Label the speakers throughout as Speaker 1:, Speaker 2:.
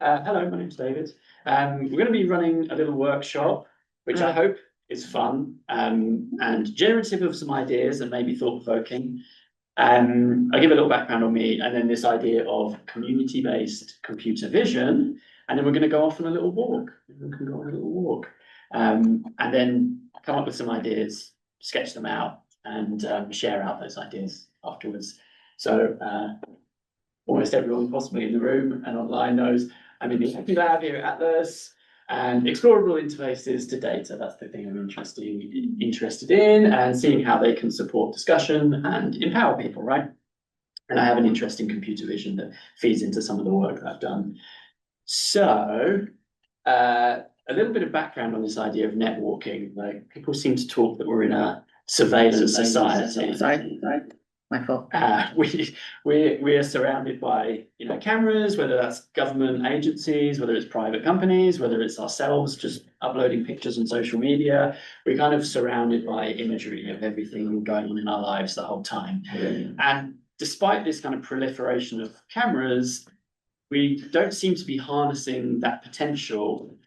Speaker 1: Hello, my name's David. We're going to be running a little workshop, which I hope is fun and generative of some ideas and maybe thought-provoking. I'll give a little background on me and then this idea of community-based computer vision, and then we're going to go off on a little walk. We can go on a little walk, and then come up with some ideas, sketch them out, and share out those ideas afterwards. So almost everyone possibly in the room and online knows I'm in the ACME Lab here at Atlas, and explorable interfaces to data. That's the thing I'm interested in, and seeing how they can support discussion and empower people, right? And I have an interest in computer vision that feeds into some of the work that I've done. So a little bit of background on this idea of netwalking. Like, people seem to talk that we're in a surveillance society.
Speaker 2: Sorry. My fault.
Speaker 1: We are surrounded by cameras, whether that's government agencies, whether it's private companies, whether it's ourselves just uploading pictures on social media. We're kind of surrounded by imagery of everything going on in our lives the whole time. And despite this kind of proliferation of cameras, we don't seem to be harnessing that potential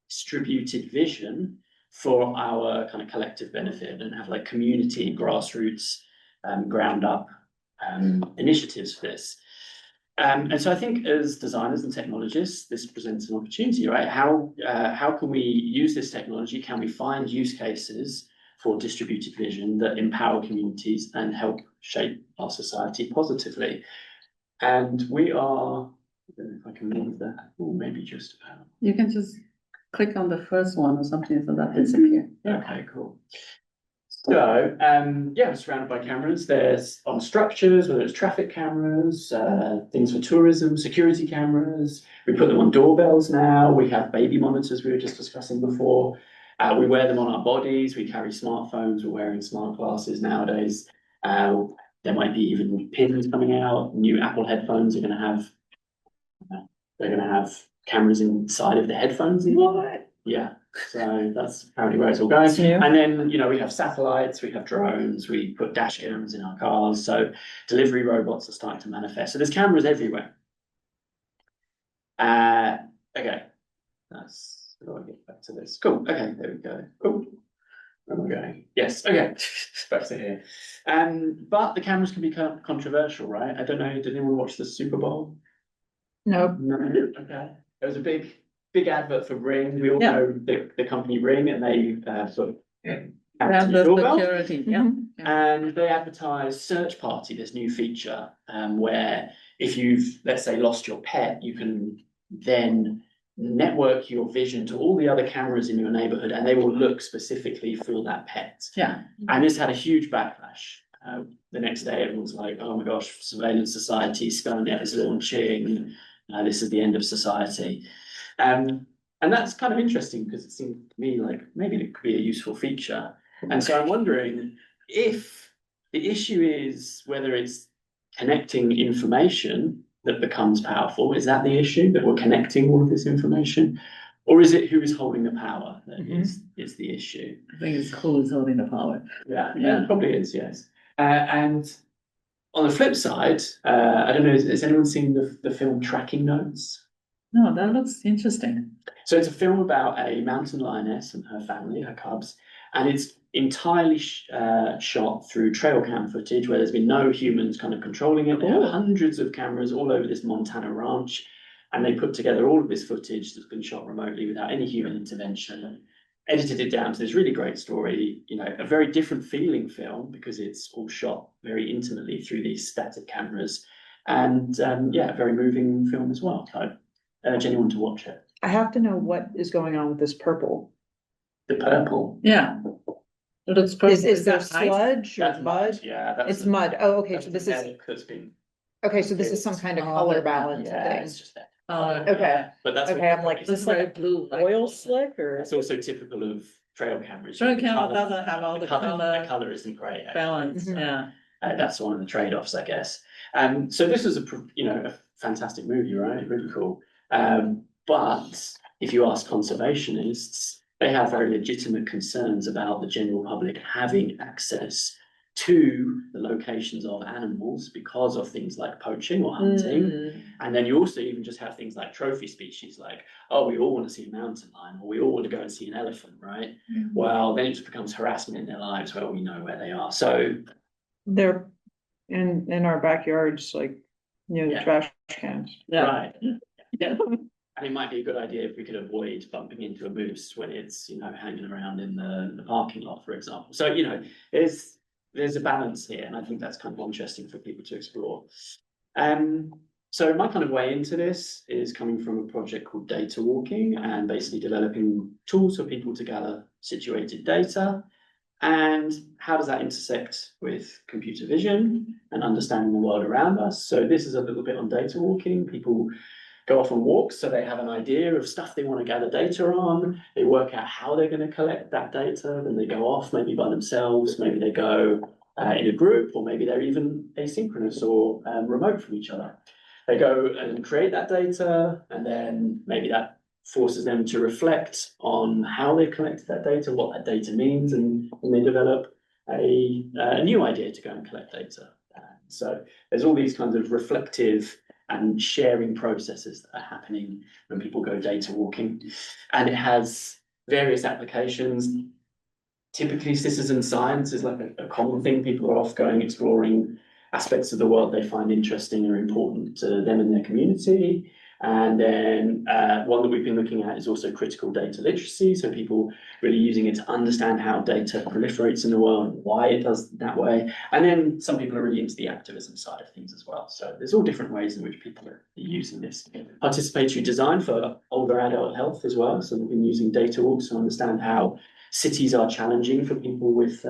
Speaker 1: distributed vision for our kind of collective benefit and have like community grassroots ground up initiatives for this. And so I think as designers and technologists, this presents an opportunity, right? How can we use this technology? Can we find use cases for distributed vision that empower communities and help shape our society positively? And we are, I don't know if I can move that, or maybe just about.
Speaker 2: You can just click on the first one or something so that disappears.
Speaker 1: Okay, cool. So, we're surrounded by cameras. There's on structures, whether it's traffic cameras, things for tourism, security cameras. We put them on doorbells now. We have baby monitors we were just discussing before. We wear them on our bodies. We carry smartphones. We're wearing smart glasses nowadays. There might be even pins coming out. New Apple headphones are going to have cameras inside of the headphones.
Speaker 2: What?
Speaker 1: Yeah. So that's apparently where it's all going. And then, we have satellites, we have drones, we put dash cams in our cars. So delivery robots are starting to manifest. So there's cameras everywhere. Okay. How do I get back to this? Cool. Okay, there we go. Cool. Where am I going? Yes, okay. Back to here. But the cameras can be controversial, right? I don't know, did anyone watch the Super Bowl?
Speaker 2: No.
Speaker 1: No. Okay. There was a big advert for Ring. We all know the company Ring, and they sort of
Speaker 2: have the security,
Speaker 1: and they advertise Search Party, this new feature, where if you've, let's say, lost your pet, you can then network your vision to all the other cameras in your neighborhood, and they will look specifically for that pet.
Speaker 2: Yeah.
Speaker 1: And this had a huge backlash. The next day, everyone's like, "Oh my gosh, surveillance society, Skynet is launching. This is the end of society." And that's kind of interesting because it seemed to me like maybe it could be a useful feature. And so I'm wondering if the issue is whether it's connecting information that becomes powerful. Is that the issue, that we're connecting all of this information? Or is it who is holding the power that is the issue?
Speaker 2: I think it's who is holding the power.
Speaker 1: Yeah, it probably is, yes. And on the flip side, I don't know, has anyone seen the film Tracking Notes?
Speaker 2: No, that looks interesting.
Speaker 1: So it's a film about a mountain lioness and her family, her cubs, and it's entirely shot through trail cam footage where there's been no humans kind of controlling it. They have hundreds of cameras all over this Montana ranch, and they put together all of this footage that's been shot remotely without any human intervention and edited it down to this really great story, a very different feeling film because it's all shot very intimately through these static cameras, and a very moving film as well. So urge anyone to watch it.
Speaker 3: I have to know what is going on with this purple.
Speaker 1: The purple.
Speaker 2: Yeah. It looks purple.
Speaker 3: Is there sludge or
Speaker 1: That's
Speaker 3: mud?
Speaker 1: Yeah,
Speaker 3: It's mud. Oh, okay. So this is
Speaker 1: that's been.
Speaker 3: okay. So this is some kind of color balance thing.
Speaker 1: It's just that.
Speaker 3: Okay.
Speaker 1: But that's
Speaker 3: Okay. I'm like, is
Speaker 2: This
Speaker 3: this like
Speaker 2: very blue.
Speaker 3: oil slick or?
Speaker 1: It's also typical of trail cameras.
Speaker 2: Trail
Speaker 1: The
Speaker 2: camera
Speaker 1: colour-
Speaker 2: doesn't have all the
Speaker 1: The
Speaker 2: color
Speaker 1: color isn't great. actually.
Speaker 2: balance.
Speaker 3: Mhm.
Speaker 2: Yeah.
Speaker 1: That's one of the trade-offs, I guess. So this was a fantastic movie, right? Really cool. But if you ask conservationists, they have very legitimate concerns about the general public having access to the locations of animals because of things like poaching or hunting. And then you also even just have things like trophy species, like, oh, we all want to see a mountain lion, or we all want to go and see an elephant, right? Well, then it just becomes harassment in their lives where we know where they are. So
Speaker 3: They're in our backyards, like, the
Speaker 1: Yeah.
Speaker 3: trash cans.
Speaker 1: right. Yeah. And it might be a good idea if we could avoid bumping into a moose when it's, hanging around in the parking lot, for example. So, there's a balance here, and I think that's kind of interesting for people to explore. So my kind of way into this is coming from a project called Data Walking, and basically developing tools for people to gather situated data. And how does that intersect with computer vision and understanding the world around us? So this is a little bit on data walking. People go off on walks, so they have an idea of stuff they want to gather data on. They work out how they're going to collect that data. Then they go off, maybe by themselves. Maybe they go in a group, or maybe they're even asynchronous or remote from each other. They go and create that data, and then maybe that forces them to reflect on how they've collected that data, what that data means, and they develop a new idea to go and collect data. So there's all these kinds of reflective and sharing processes that are happening when people go data walking. And it has various applications. Typically, citizen science is like a common thing. People are off going exploring aspects of the world they find interesting or important to them and their community. And then one that we've been looking at is also critical data literacy. So people really using it to understand how data proliferates in the world, why it does that way. And then some people are really into the activism side of things as well. So there's all different ways in which people are using this. Participatory design for older adult health as well. So we've been using data walks to understand how cities are challenging for people with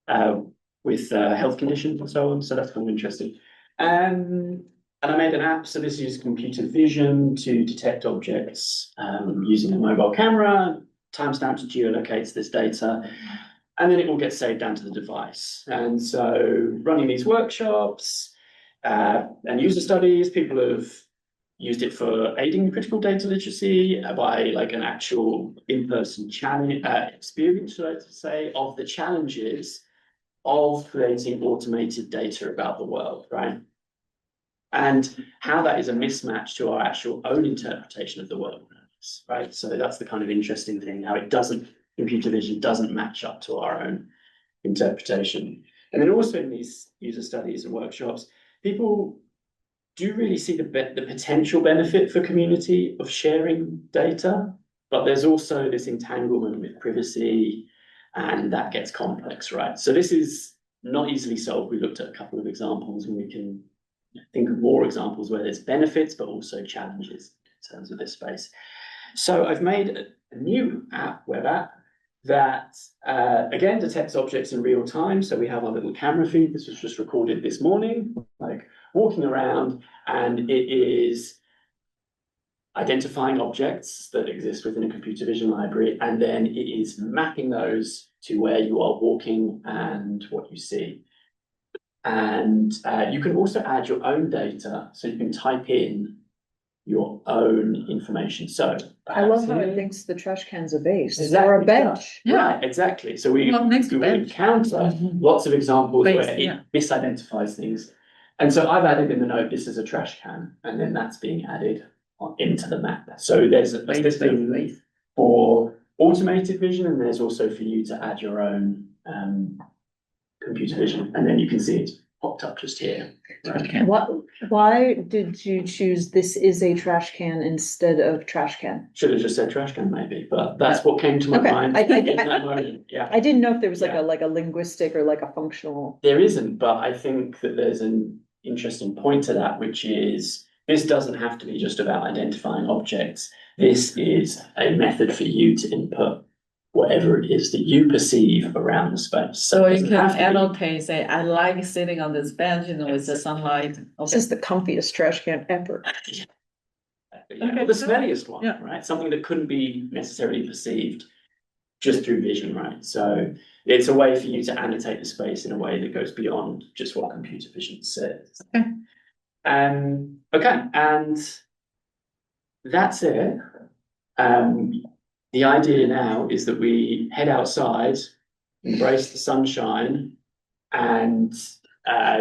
Speaker 1: health conditions and so on. So that's kind of interesting. And I made an app, so this uses computer vision to detect objects using a mobile camera, timestamps and geolocates this data, and then it will get saved down to the device. And so running these workshops and user studies, people have used it for aiding critical data literacy by like an actual in-person experience, should I say, of the challenges of creating automated data about the world, right? And how that is a mismatch to our actual own interpretation of the world, right? So that's the kind of interesting thing, how computer vision doesn't match up to our own interpretation. And then also in these user studies and workshops, people do really see the potential benefit for community of sharing data, but there's also this entanglement with privacy, and that gets complex, right? So this is not easily solved. We looked at a couple of examples, and we can think of more examples where there's benefits, but also challenges in terms of this space. So I've made a new web app, that again detects objects in real time. So we have our little camera feed. This was just recorded this morning, like walking around, and it is identifying objects that exist within a computer vision library, and then it is mapping those to where you are walking and what you see. And you can also add your own data, so you can type in your own information. So
Speaker 3: I love how it thinks the trash can's a base or
Speaker 1: Exactly.
Speaker 3: a bench.
Speaker 1: Right, exactly. So we
Speaker 2: Next to bench.
Speaker 1: encounter lots of examples
Speaker 2: Base,
Speaker 1: where it
Speaker 2: yeah.
Speaker 1: misidentifies things. And so I've added in the note, this is a trash can, and then that's being added into the map. So there's a system for automated vision, and there's also for you to add your own computer vision, and then you can see it popped up just here. Right?
Speaker 3: Why did you choose this is a trash can instead of trash can?
Speaker 1: Should have just said trash can maybe, but that's what came to my
Speaker 3: Okay.
Speaker 1: mind in that moment. Yeah.
Speaker 3: I didn't know if there was
Speaker 1: Yeah.
Speaker 3: like a linguistic or like a functional.
Speaker 1: There isn't, but I think that there's an interesting point to that, which is this doesn't have to be just about identifying objects. This is a method for you to input whatever it is that you perceive around the space.
Speaker 2: So
Speaker 1: it
Speaker 2: you
Speaker 1: doesn't
Speaker 2: can
Speaker 1: have to be-
Speaker 2: annotate, say, I like sitting on this bench, with the sunlight.
Speaker 3: This is the comfiest trash can ever.
Speaker 1: Yeah,
Speaker 2: Okay.
Speaker 1: well, the smelliest one,
Speaker 2: Yeah.
Speaker 1: right? Something that couldn't be necessarily perceived just through vision, right? So it's a way for you to annotate the space in a way that goes beyond just what computer vision says.
Speaker 2: Okay.
Speaker 1: Okay, and that's it. The idea now is that we head outside embrace the sunshine, and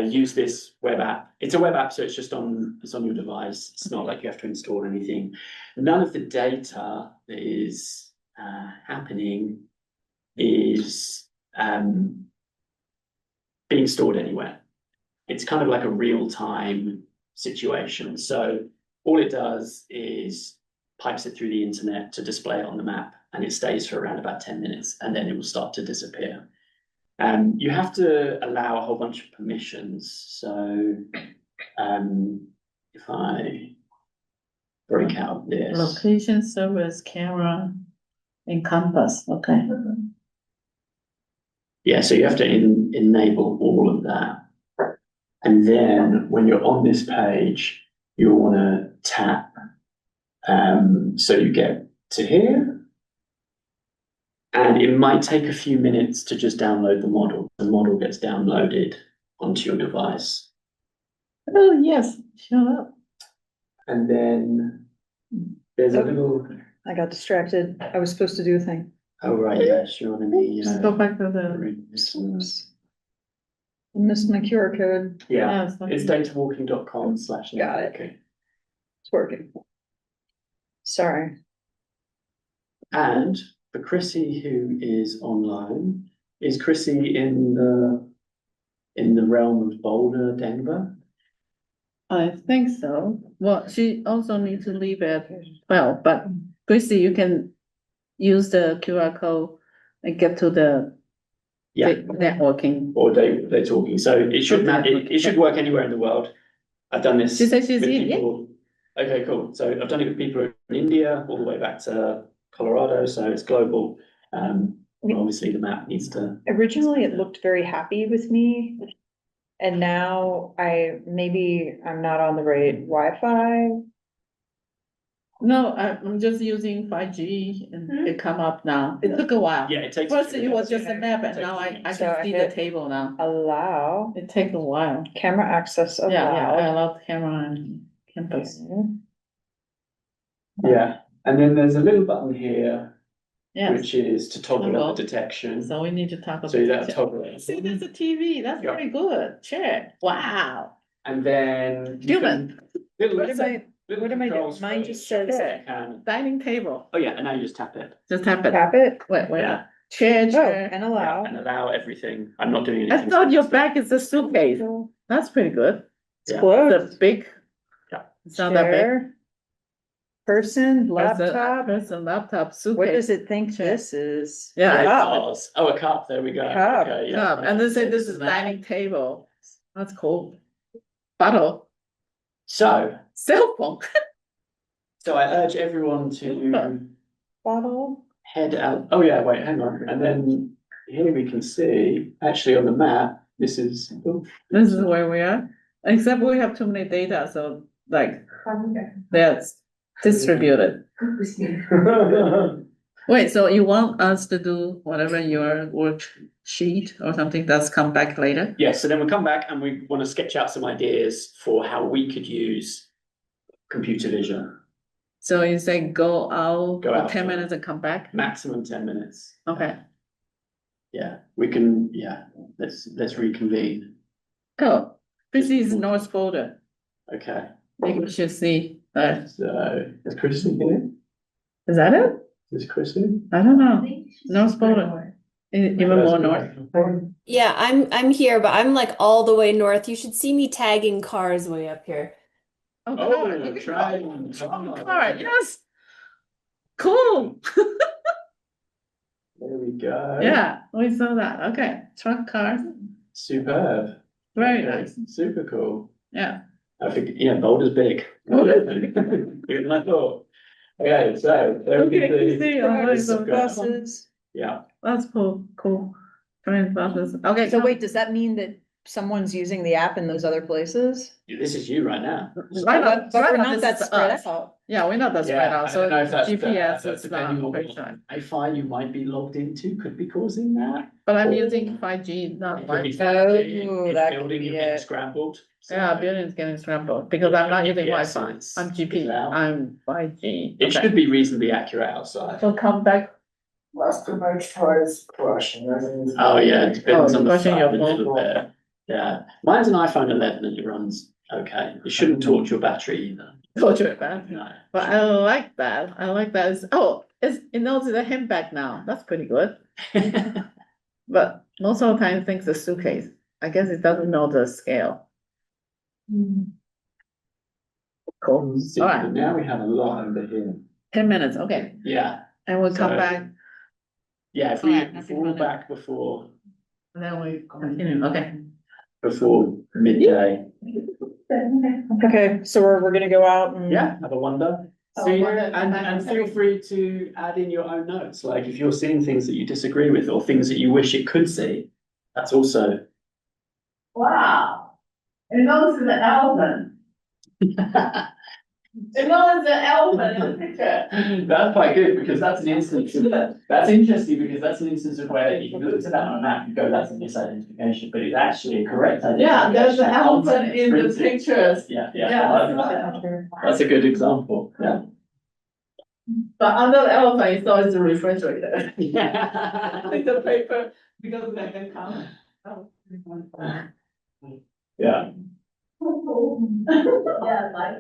Speaker 1: use this web app. It's a web app, so it's on your device. It's not like you have to install anything. None of the data that is happening is being stored anywhere. It's kind of like a real-time situation. So all it does is pipes it through the internet to display it on the map, and it stays for around about 10 minutes, and then it will start to disappear. You have to allow a whole bunch of permissions. So if I break out this.
Speaker 2: Location, service, camera, and compass, okay.
Speaker 1: Yeah, so you have to enable all of that. And then when you're on this page, you want to tap. So you get to here. And it might take a few minutes to just download the model. The model gets downloaded onto your device.
Speaker 2: Oh, yes, shut up.
Speaker 1: And then there's a little.
Speaker 3: I got distracted. I was supposed to do a thing.
Speaker 1: Oh, right, yeah, sure. Let me.
Speaker 2: Just go back to the.
Speaker 3: I missed my QR code.
Speaker 1: Yeah,
Speaker 2: it's
Speaker 1: it's datawalking.com/netwalking.
Speaker 3: Got it. It's working. Sorry.
Speaker 1: And for Chrissy, who is online, is Chrissy in the realm of Boulder, Denver?
Speaker 2: I think so. Well, she also needs to leave at 12, but Chrissy, you can use the QR code and get to the
Speaker 1: Yeah,
Speaker 2: networking.
Speaker 1: or they're talking. So it should it should work anywhere in the world. I've done this
Speaker 2: She said she's
Speaker 1: with
Speaker 2: in,
Speaker 1: people. Okay, cool. So I've done it with people in India all the way back to Colorado. So it's global. Obviously, the map needs to.
Speaker 3: Originally, it looked very happy with me. And now I'm not on the right Wi-Fi.
Speaker 2: No, I'm just using 5G and it come up now. It took a while.
Speaker 1: Yeah, it takes.
Speaker 2: First it was just a map and now I
Speaker 3: So
Speaker 2: can
Speaker 3: I
Speaker 2: see the
Speaker 3: hit
Speaker 2: table now.
Speaker 3: Allow
Speaker 2: It takes a while.
Speaker 3: camera access
Speaker 2: Yeah, I
Speaker 3: allowed.
Speaker 2: love camera and campus.
Speaker 1: Yeah, and then there's a little button here,
Speaker 2: Yes,
Speaker 1: which is to toggle
Speaker 2: Toggle.
Speaker 1: up the detection.
Speaker 2: so we need to talk about.
Speaker 1: So that toggle it.
Speaker 2: See, there's a TV. That's
Speaker 1: Yeah.
Speaker 2: very good. Check. Wow.
Speaker 1: And then you
Speaker 2: Human.
Speaker 1: can- little-
Speaker 3: What am I-
Speaker 1: little
Speaker 3: what am I doing?
Speaker 1: controls
Speaker 3: Mine
Speaker 1: for-
Speaker 3: just says-
Speaker 1: you can-
Speaker 2: Dining table.
Speaker 1: Oh yeah, and now you just tap it.
Speaker 2: Just tap it.
Speaker 3: Tap it.
Speaker 2: Wait.
Speaker 1: Yeah.
Speaker 2: Chair,
Speaker 3: Oh,
Speaker 2: chair.
Speaker 3: and
Speaker 1: Yeah,
Speaker 3: allow.
Speaker 1: and allow everything. I'm not doing
Speaker 2: I
Speaker 1: anything.
Speaker 2: thought your bag is a suitcase. That's pretty good.
Speaker 3: It's
Speaker 1: Yeah.
Speaker 3: closed.
Speaker 2: The big.
Speaker 1: Yeah.
Speaker 2: It's not that big.
Speaker 3: Chair. Person,
Speaker 2: Person,
Speaker 3: laptop.
Speaker 2: Person, laptop, suitcase.
Speaker 3: What does it think
Speaker 2: Chair.
Speaker 3: this is?
Speaker 2: Yeah,
Speaker 3: Cup.
Speaker 1: Oh, a cup. There we go.
Speaker 3: Cup.
Speaker 1: Okay, yeah.
Speaker 2: Cup. And they say this is dining table. That's cool. Bottle,
Speaker 1: So
Speaker 2: cell phone.
Speaker 1: I urge everyone to
Speaker 3: Bottle.
Speaker 1: head out. Oh yeah, wait, hang on. And then here we can see, actually on the map, this is. Oh,
Speaker 2: This is where we are, except we have too many data, so like that's distributed. Wait, so you want us to do whatever your worksheet or something that's come back later?
Speaker 1: Yeah, so then we'll come back and we want to sketch out some ideas for how we could use computer vision.
Speaker 2: So you say go out
Speaker 1: Go
Speaker 2: for
Speaker 1: out
Speaker 2: 10
Speaker 1: for-
Speaker 2: minutes and come back?
Speaker 1: Maximum 10 minutes.
Speaker 2: Okay.
Speaker 1: Yeah, we can, let's reconvene.
Speaker 2: Oh, this is North Boulder.
Speaker 1: Okay,
Speaker 2: Maybe we should see,
Speaker 1: so is Chrissy here?
Speaker 2: is that it?
Speaker 1: Is Chrissy?
Speaker 2: I don't know. North Boulder, even more north.
Speaker 4: Yeah, I'm here, but I'm like all the way north. You should see me tagging cars way up here.
Speaker 2: Oh,
Speaker 1: Oh,
Speaker 2: car, look at
Speaker 1: try.
Speaker 2: car, yes. Cool.
Speaker 1: There we go.
Speaker 2: Yeah, we saw that. Okay, truck, car,
Speaker 1: Superb.
Speaker 2: very
Speaker 1: Okay,
Speaker 2: nice.
Speaker 1: Super cool.
Speaker 2: Yeah.
Speaker 1: I think, Boulder's big. Bigger than I thought. Okay, so there we
Speaker 2: Okay,
Speaker 1: can
Speaker 2: see,
Speaker 1: see.
Speaker 2: oh, my
Speaker 1: This is
Speaker 2: God.
Speaker 1: good.
Speaker 3: Buses.
Speaker 1: Yeah,
Speaker 2: That's cool. Train buses. Okay.
Speaker 3: So
Speaker 2: come.
Speaker 3: wait, does that mean that someone's using the app in those other places?
Speaker 1: this is you right now.
Speaker 2: Right now-
Speaker 3: But
Speaker 2: right
Speaker 3: we're
Speaker 2: now
Speaker 3: not
Speaker 2: this
Speaker 3: that
Speaker 2: is
Speaker 3: spread
Speaker 2: us.
Speaker 3: out.
Speaker 2: Yeah, we're not that spread
Speaker 1: Yeah,
Speaker 2: out,
Speaker 1: I
Speaker 2: so
Speaker 1: don't know if that's
Speaker 2: GPS
Speaker 1: that's
Speaker 2: is not
Speaker 1: depending on
Speaker 2: very sure.
Speaker 1: Wi-Fi you might be logged into could be causing that.
Speaker 2: But I'm using 5G, not
Speaker 1: It could be
Speaker 2: Wi-Fi.
Speaker 1: 5G,
Speaker 3: Oh,
Speaker 1: it's
Speaker 3: that could
Speaker 1: building
Speaker 3: be
Speaker 1: you getting
Speaker 3: it.
Speaker 1: scrambled. So
Speaker 2: Yeah, building is getting scrambled because I'm not using
Speaker 1: GPS
Speaker 2: Wi-Fi.
Speaker 1: is
Speaker 2: I'm GP,
Speaker 1: out.
Speaker 2: I'm 5G.
Speaker 1: It
Speaker 2: Okay.
Speaker 1: should be reasonably accurate outside.
Speaker 2: So come back
Speaker 5: Last time I tried crushing.
Speaker 1: Oh, yeah, it depends on the
Speaker 2: crushing your
Speaker 1: size a little bit. Yeah, mine's an iPhone 11 and it runs okay. It shouldn't torch your battery either.
Speaker 2: Torture it back.
Speaker 1: No.
Speaker 2: But I like that. I like that. It knows it's a handbag now. That's pretty good. But most of the time it thinks it's a suitcase. I guess it doesn't know the scale. Cool.
Speaker 1: See,
Speaker 2: All right.
Speaker 1: now we have a lot over here.
Speaker 2: 10 minutes. Okay.
Speaker 1: Yeah,
Speaker 2: And we'll come
Speaker 1: So-
Speaker 2: back
Speaker 1: yeah, if
Speaker 2: Alright,
Speaker 1: if we're all back before
Speaker 2: and then we continue. Okay.
Speaker 1: midday.
Speaker 3: Okay, so we're gonna go out and.
Speaker 1: Yeah, have a wander.
Speaker 2: Oh,
Speaker 1: See,
Speaker 2: wonder.
Speaker 1: and feel free to add in your own notes, like if you're seeing things that you disagree with or things that you wish it could see, that's also.
Speaker 2: Wow. It knows it's an elephant. It knows it's an elephant in the picture.
Speaker 1: That's quite good, because that's an instance that's interesting, because that's an instance of where if you looked at that on a map, you go, that's a misidentification, but it's actually a correct identification.
Speaker 2: Yeah, there's an elephant in the
Speaker 1: Printed.
Speaker 2: pictures.
Speaker 1: Yeah,
Speaker 2: Yeah.
Speaker 1: that's a good example, yeah.
Speaker 2: But under the elephant, it's always the refrigerator.
Speaker 1: Yeah.
Speaker 2: With the paper, because they can count.
Speaker 1: Yeah.
Speaker 2: Yeah, like.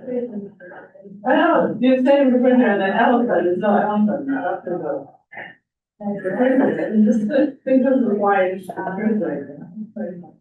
Speaker 2: I know, you say refrigerator, then elephant, is no elephant, not the. Just think of the wide refrigerator. Person.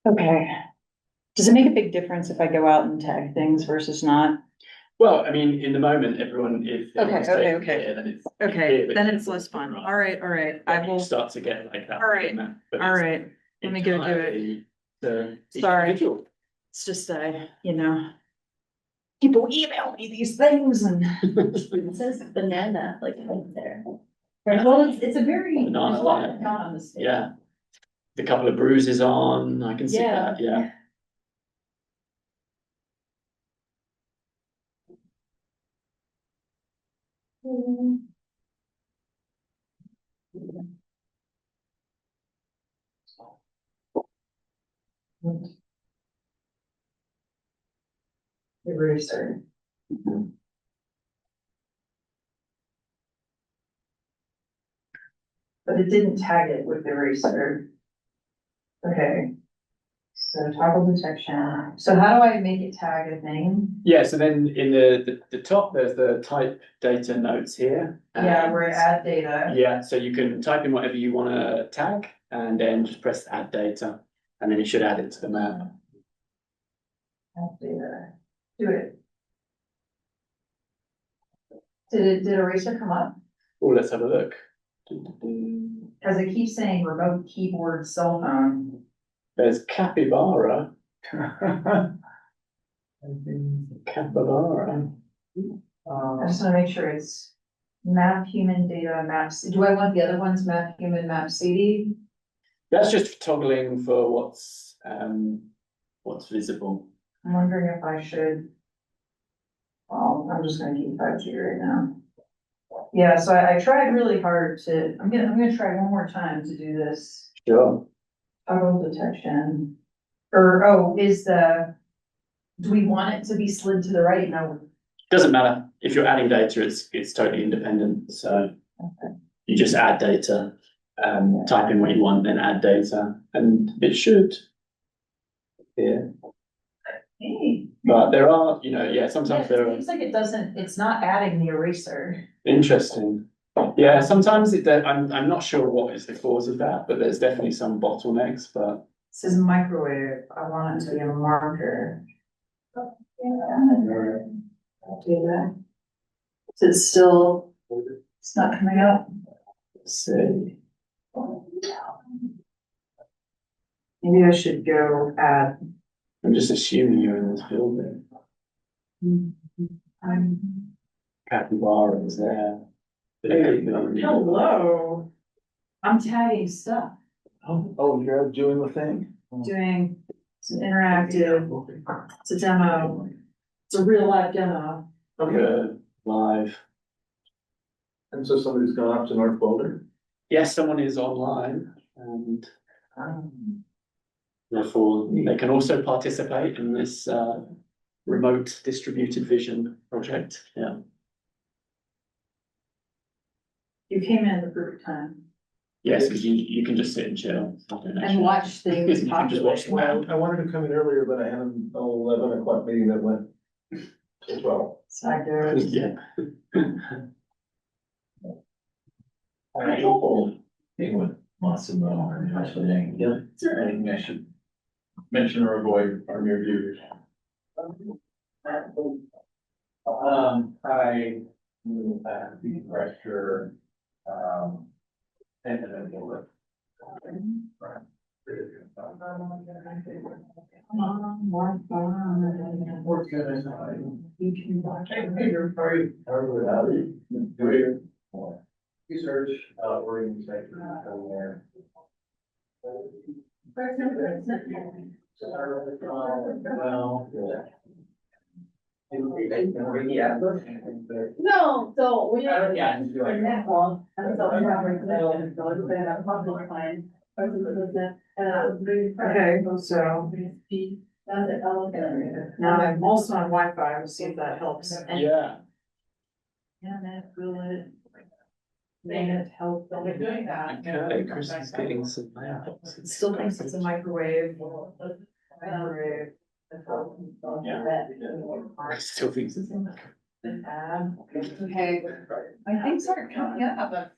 Speaker 3: Okay. Does it make a big difference if I go out and tag things versus not?
Speaker 1: Well, I mean, in the moment, everyone, if everyone's
Speaker 3: Okay,
Speaker 1: taking
Speaker 3: okay.
Speaker 1: care, then it's.
Speaker 3: Okay,
Speaker 1: but
Speaker 3: then
Speaker 1: if
Speaker 3: it's less fun.
Speaker 1: right.
Speaker 3: All right. I
Speaker 1: Then you
Speaker 3: will,
Speaker 1: start to get like that.
Speaker 3: All right,
Speaker 1: but
Speaker 3: all
Speaker 1: it's
Speaker 3: right. Let me go do it.
Speaker 1: entirely the
Speaker 3: Sorry.
Speaker 1: individual.
Speaker 3: It's just, people email me these things and.
Speaker 6: It says banana, like right there. Right, well, it's a very,
Speaker 1: Banana,
Speaker 6: there's a lot
Speaker 1: yeah.
Speaker 6: of not on this.
Speaker 1: Yeah. The couple of bruises on, I can see that, yeah.
Speaker 3: Eraser. But it didn't tag it with the eraser. Okay. So toggle detection. So how do I make it tag a thing?
Speaker 1: Yeah, so then in the top, there's the type data notes here.
Speaker 3: Yeah,
Speaker 1: and-
Speaker 3: where add data.
Speaker 1: Yeah, so you can type in whatever you wanna tag and then just press add data, and then it should add it to the map.
Speaker 3: Add data. Do it. Did eraser come up?
Speaker 1: Oh, let's have a look.
Speaker 3: Cause it keeps saying remote keyboard cell phone.
Speaker 1: There's capybara. Capybara.
Speaker 3: I just wanna make sure it's map human data maps. Do I want the other ones, map human, map CD?
Speaker 1: That's just toggling for what's visible.
Speaker 3: I'm wondering if I should. Well, I'm just gonna keep 5G right now. Yeah, so I tried really hard to, I'm gonna try one more time to do this
Speaker 1: Sure.
Speaker 3: toggle detection. Or, do we want it to be slid to the right? No.
Speaker 1: Doesn't matter. If you're adding data, it's totally independent, so
Speaker 3: Okay.
Speaker 1: you just add data. type in what you want, then add data, and it should appear.
Speaker 3: Hey.
Speaker 1: But there are, yeah,
Speaker 3: Yeah,
Speaker 1: sometimes
Speaker 3: it
Speaker 1: there are
Speaker 3: seems like it's not adding the eraser.
Speaker 1: interesting. Yeah, sometimes I'm not sure what is the cause of that, but there's definitely some bottlenecks, but.
Speaker 3: It says microwave, I want it to be a marker. I'll do that. Is it still, it's not coming up?
Speaker 1: Let's see.
Speaker 3: Maybe I should go add.
Speaker 1: I'm just assuming you're in this building. Capybara is there.
Speaker 3: Hello. I'm tagging stuff,
Speaker 5: Oh, you're doing the thing?
Speaker 3: doing some interactive, it's a demo, it's a real life demo.
Speaker 1: Good, live.
Speaker 5: And so somebody's gone up to North Boulder?
Speaker 1: Yes, someone is online and therefore they can also participate in this remote distributed vision project. Yeah.
Speaker 3: You came in the perfect time
Speaker 1: Yes, because you can just sit and chill.
Speaker 3: and watch things
Speaker 1: You can just watch
Speaker 3: populate.
Speaker 1: the map.
Speaker 5: I wanted to come in earlier, but I had an 11 o'clock meeting that went to 12.
Speaker 3: Side doors.
Speaker 1: Yeah.
Speaker 7: Thing with Massimo and Ashland. Yeah. Is there anything I should mention or avoid from your viewers? I the pressure, and then I will look. Right. Work good. Research, organization, there. Well,
Speaker 6: No, so we are.
Speaker 7: Yeah.
Speaker 6: Netwalk, and so we have regulations, so it's been a public plan.
Speaker 3: Okay, so
Speaker 6: That's it, I'll look at it.
Speaker 3: now I'm also on Wi-Fi, we'll see if that helps.
Speaker 1: Yeah.
Speaker 3: Yeah, that will it. May it help.
Speaker 6: We're doing that.
Speaker 1: Okay, Chris is getting some mailboxes.
Speaker 3: It still thinks it's a microwave. Microwave.
Speaker 1: Yeah. I still think it's
Speaker 3: Okay, my things aren't coming up.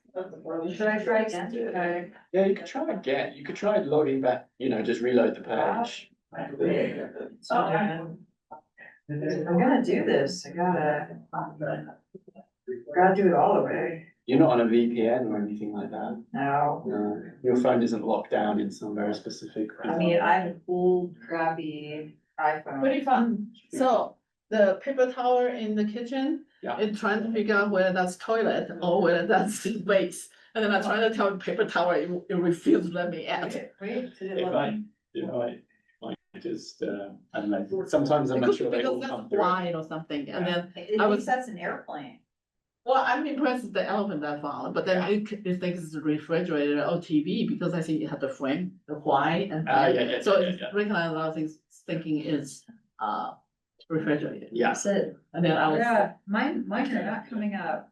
Speaker 3: Should I try again? Okay.
Speaker 1: Yeah, you could try again. You could try logging back, just reload the page.
Speaker 3: So, I'm gonna do this, I gotta do it all the way.
Speaker 1: You're not on a VPN or anything like that.
Speaker 3: No,
Speaker 1: No, your phone isn't locked down in some very specific.
Speaker 3: I mean, I have an old crappy iPhone.
Speaker 2: Pretty fun. So the paper towel in the kitchen,
Speaker 1: Yeah.
Speaker 2: it's trying to figure out whether that's toilet or whether that's the base. And then I try to tell the paper towel, it refuses to let me add.
Speaker 3: Okay, wait, did it
Speaker 1: If
Speaker 3: let
Speaker 1: I,
Speaker 3: me?
Speaker 1: just, I don't know, sometimes I'm not sure they all
Speaker 2: Because
Speaker 1: come
Speaker 2: that's
Speaker 1: through.
Speaker 2: wide or something, and then,
Speaker 3: It
Speaker 2: I
Speaker 3: thinks
Speaker 2: was-
Speaker 3: that's an airplane.
Speaker 2: well, I'm impressed with the elephant I found, but then it thinks it's a refrigerator or TV, because I see it had the frame, the why and.
Speaker 1: Yeah.
Speaker 2: So it's recognized a lot of things, thinking is, refrigerator.
Speaker 1: Yeah.
Speaker 3: That's it.
Speaker 2: And then I was.
Speaker 3: Yeah, mine are not coming up.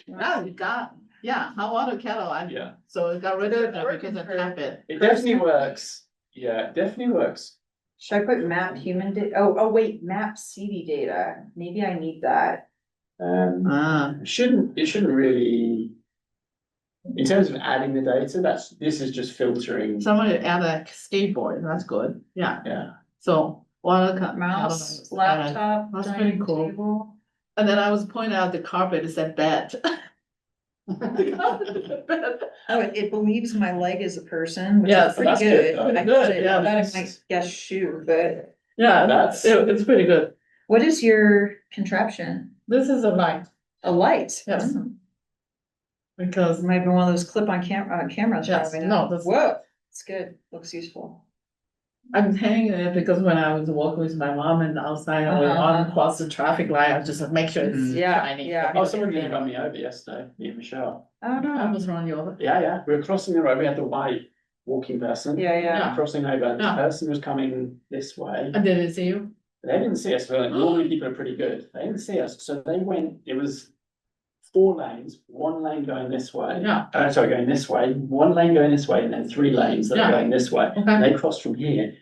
Speaker 2: Wow, you got, yeah, hot water kettle,
Speaker 1: Yeah.
Speaker 2: so it got rid of it because I tap it.
Speaker 1: It definitely works. Yeah, it definitely works.
Speaker 3: Should I put map human data? Oh, wait, map CD data. Maybe I need that.
Speaker 1: It shouldn't really. In terms of adding the data, this is just filtering.
Speaker 2: Somebody add a skateboard, that's good, yeah,
Speaker 1: Yeah.
Speaker 2: so water.
Speaker 3: Mouse, laptop,
Speaker 2: That's pretty
Speaker 3: dining
Speaker 2: cool.
Speaker 3: table.
Speaker 2: And then I was pointing out the carpet is a bed. The carpet is a bed.
Speaker 3: Oh, it believes my leg is a person, which
Speaker 2: Yes,
Speaker 3: is pretty
Speaker 1: that's
Speaker 3: good.
Speaker 1: good.
Speaker 3: I
Speaker 2: Good,
Speaker 3: should-
Speaker 2: yeah,
Speaker 3: I thought
Speaker 1: that's-
Speaker 3: it might guess shoe, but
Speaker 2: Yeah,
Speaker 1: That's-
Speaker 2: it's pretty good.
Speaker 3: what is your contraption?
Speaker 2: This is a light,
Speaker 3: A light?
Speaker 2: Yes.
Speaker 3: Hmm.
Speaker 2: because
Speaker 3: It might be one of those clip-on cameras.
Speaker 2: Yes,
Speaker 3: probably.
Speaker 2: no, that's-
Speaker 3: Whoa, it's good, looks useful.
Speaker 2: I'm hanging it because when I was walking with my mom and outside, I was on across the traffic light, I just make sure it's
Speaker 3: Yeah,
Speaker 2: shining.
Speaker 3: yeah.
Speaker 1: Oh, someone did run me over yesterday, me and Michelle.
Speaker 3: Oh,
Speaker 2: I
Speaker 3: no,
Speaker 2: was running you over.
Speaker 1: Yeah. We were crossing the road. We had the white walking person.
Speaker 3: yeah.
Speaker 1: Crossing over, and this
Speaker 2: Yeah.
Speaker 1: person was coming this way.
Speaker 2: I didn't see you.
Speaker 1: They didn't see us. Normally people are pretty good. They didn't see us, so they went. It was 4 lanes, 1 lane going this way.
Speaker 2: Yeah.
Speaker 1: Sorry, going this way, 1 lane going this way, and then 3 lanes that are
Speaker 2: Yeah.
Speaker 1: going this way.
Speaker 2: Okay.
Speaker 1: And they crossed from here.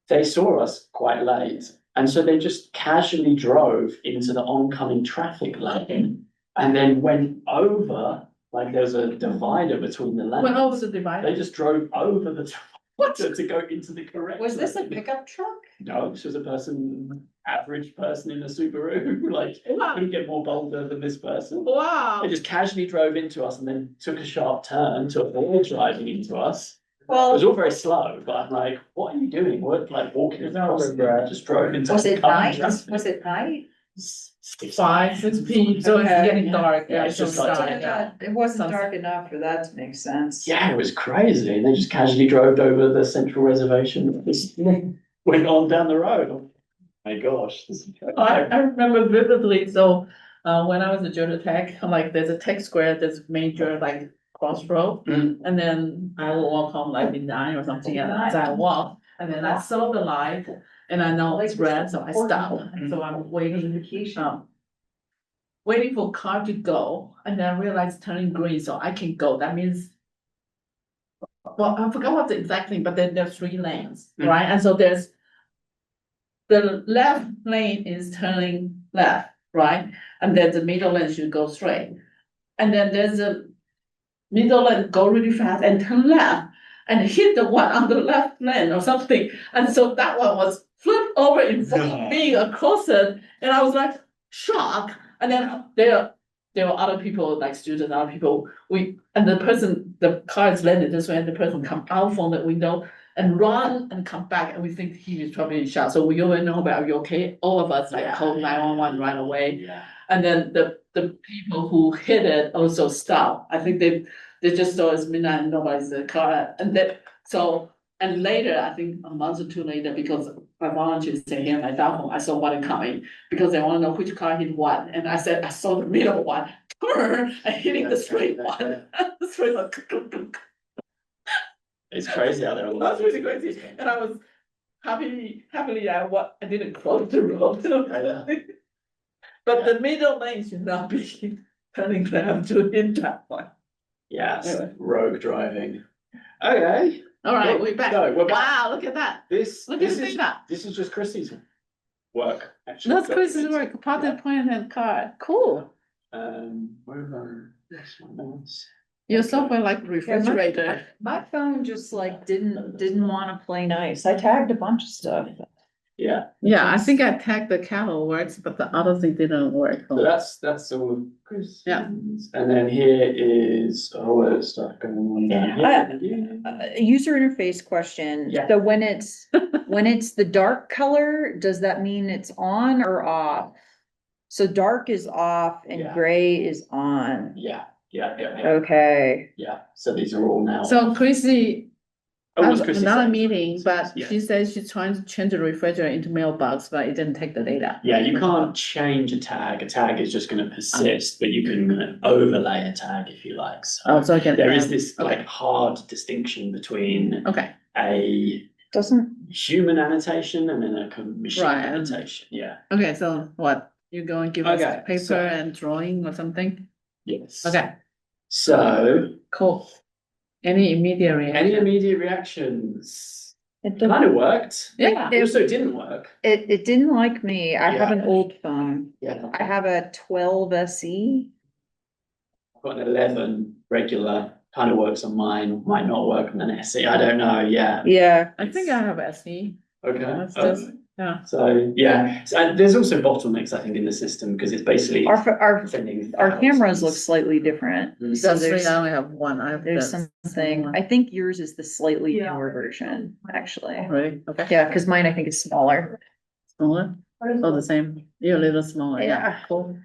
Speaker 1: They saw us quite late, and so they just casually drove into the oncoming traffic lane, and then went over, like there's a divider between the lanes.
Speaker 2: Went over the divider.
Speaker 1: They just drove over the divider to go into the correct
Speaker 3: Was this a
Speaker 1: lane.
Speaker 3: pickup truck?
Speaker 1: No, this was a person, average person in a Subaru, like,
Speaker 2: Wow.
Speaker 1: couldn't get more bolder than this person.
Speaker 2: Wow.
Speaker 1: They just casually drove into us and then took a sharp turn to avoid driving into us. It
Speaker 3: Well,
Speaker 1: was all very slow, but I'm like, what are you doing? We're like walking across, and they just drove into.
Speaker 3: was it
Speaker 1: oncoming
Speaker 3: night?
Speaker 1: traffic.
Speaker 3: Was it night?
Speaker 2: 5, 6 p.m. So it's
Speaker 3: Okay.
Speaker 2: getting dark.
Speaker 1: Yeah, it's just like-
Speaker 3: It wasn't
Speaker 2: Sounds-
Speaker 3: dark enough for that to make sense.
Speaker 1: Yeah, it was crazy. They just casually drove over the central reservation, just went on down the road. Oh my gosh.
Speaker 2: I remember vividly, so, when I was at Georgia Tech, like, there's a tech square, there's major, like, crossroad.
Speaker 1: Mm.
Speaker 2: And then I will walk home like midnight or something, and as I walk, and then I saw the light, and I know it's red, so I stop, and so I'm waiting, waiting for car to go, and then I realize turning green, so I can go, that means. Well, I forgot what the exact thing, but then there's 3 lanes,
Speaker 1: Mm.
Speaker 2: right, and so there's. The left lane is turning left, right, and then the middle lane should go straight. And then there's a middle lane go really fast and turn left and hit the one on the left lane or something. And so that one was flipped over in front of me across it. And I was like shocked. And then there were other people, like students, other people, and the car is landed this way, and the person come out from the window and run and come back, and we think he was probably shot. So we all know about, are you okay? All of us like called 911 right away.
Speaker 1: Yeah.
Speaker 2: And then the people who hit it also stopped. I think they just saw it's midnight and nobody's in the car. And then, and later, I think a month or 2 later, because my volunteers say here in my down home, I saw one coming, because they want to know which car hit what. And I said, I saw the middle one, turn, and hitting the straight one. The straight one.
Speaker 1: It's crazy how they're all.
Speaker 2: That's really crazy. And I was happily, I didn't cross the road. But the middle lane should not be turning left to hit that one.
Speaker 1: Yes,
Speaker 2: Anyway.
Speaker 1: rogue driving. Okay.
Speaker 2: All right,
Speaker 1: Cool.
Speaker 2: we're back.
Speaker 1: So, we're back.
Speaker 2: Wow, look at that.
Speaker 1: This
Speaker 2: Look at
Speaker 1: this
Speaker 2: the
Speaker 1: is
Speaker 2: data.
Speaker 1: this is just Chrissy's work, actually.
Speaker 2: That's Chris's work, plotted point and card. Cool.
Speaker 1: Wherever that's my mouse.
Speaker 2: Your software like refrigerator.
Speaker 3: My phone just like didn't wanna play nice. I tagged a bunch of stuff.
Speaker 1: Yeah,
Speaker 2: Yeah, I think I tagged the cattle works, but the other thing didn't work.
Speaker 1: so that's all of Chris.
Speaker 2: Yeah.
Speaker 1: And then here is all the stuff going on down here.
Speaker 3: User interface question.
Speaker 1: Yeah.
Speaker 3: So when it's the dark color, does that mean it's on or off? So dark is off and
Speaker 1: Yeah.
Speaker 3: gray is on.
Speaker 1: Yeah.
Speaker 3: Okay.
Speaker 1: Yeah, so these are all now.
Speaker 2: So Chrissy,
Speaker 1: Oh, what's
Speaker 2: have
Speaker 1: Chrissy
Speaker 2: another
Speaker 1: saying?
Speaker 2: meeting, but
Speaker 1: Yeah.
Speaker 2: she says she's trying to change the refrigerator into mailbox, but it didn't take the data.
Speaker 1: Yeah, you can't change a tag. A tag is just going to persist, but you can overlay a tag if you like. So
Speaker 2: Oh, so I can.
Speaker 1: there is this
Speaker 2: Okay.
Speaker 1: like hard distinction between
Speaker 2: Okay,
Speaker 1: a
Speaker 3: Doesn't,
Speaker 1: human annotation and then a machine
Speaker 2: Right.
Speaker 1: annotation. Yeah.
Speaker 2: okay, so what? You're going to give us
Speaker 1: Okay,
Speaker 2: paper
Speaker 1: so-
Speaker 2: and drawing or something?
Speaker 1: Yes.
Speaker 2: Okay,
Speaker 1: So,
Speaker 2: cool. Any immediate
Speaker 1: any
Speaker 2: reaction?
Speaker 1: immediate reactions?
Speaker 3: it
Speaker 1: Kind of worked.
Speaker 2: Yeah.
Speaker 3: It-
Speaker 1: Also didn't work.
Speaker 3: it didn't like me. I have
Speaker 1: Yeah.
Speaker 3: an old phone.
Speaker 1: Yeah.
Speaker 3: I have a 12 SE.
Speaker 1: I've got an 11 regular. Kind of works on mine. Might not work on an SE. I don't know. Yeah.
Speaker 3: Yeah.
Speaker 2: I think I have SE.
Speaker 1: Okay.
Speaker 2: That's just- Yeah.
Speaker 1: So yeah, so, and there's also bottlenecks, I think, in the system because it's basically
Speaker 3: Our
Speaker 1: sending
Speaker 3: cameras look
Speaker 1: thousands.
Speaker 3: slightly different. So
Speaker 2: That's three,
Speaker 3: there's,
Speaker 2: I only have one. I have
Speaker 3: there's
Speaker 2: the
Speaker 3: something,
Speaker 2: smaller.
Speaker 3: I think yours is the slightly newer version, actually.
Speaker 2: Really? Okay.
Speaker 3: Yeah, because mine I think is smaller.
Speaker 2: Smaller? Oh, the same. You're a little smaller. Yeah.
Speaker 3: Yeah.
Speaker 2: Cool.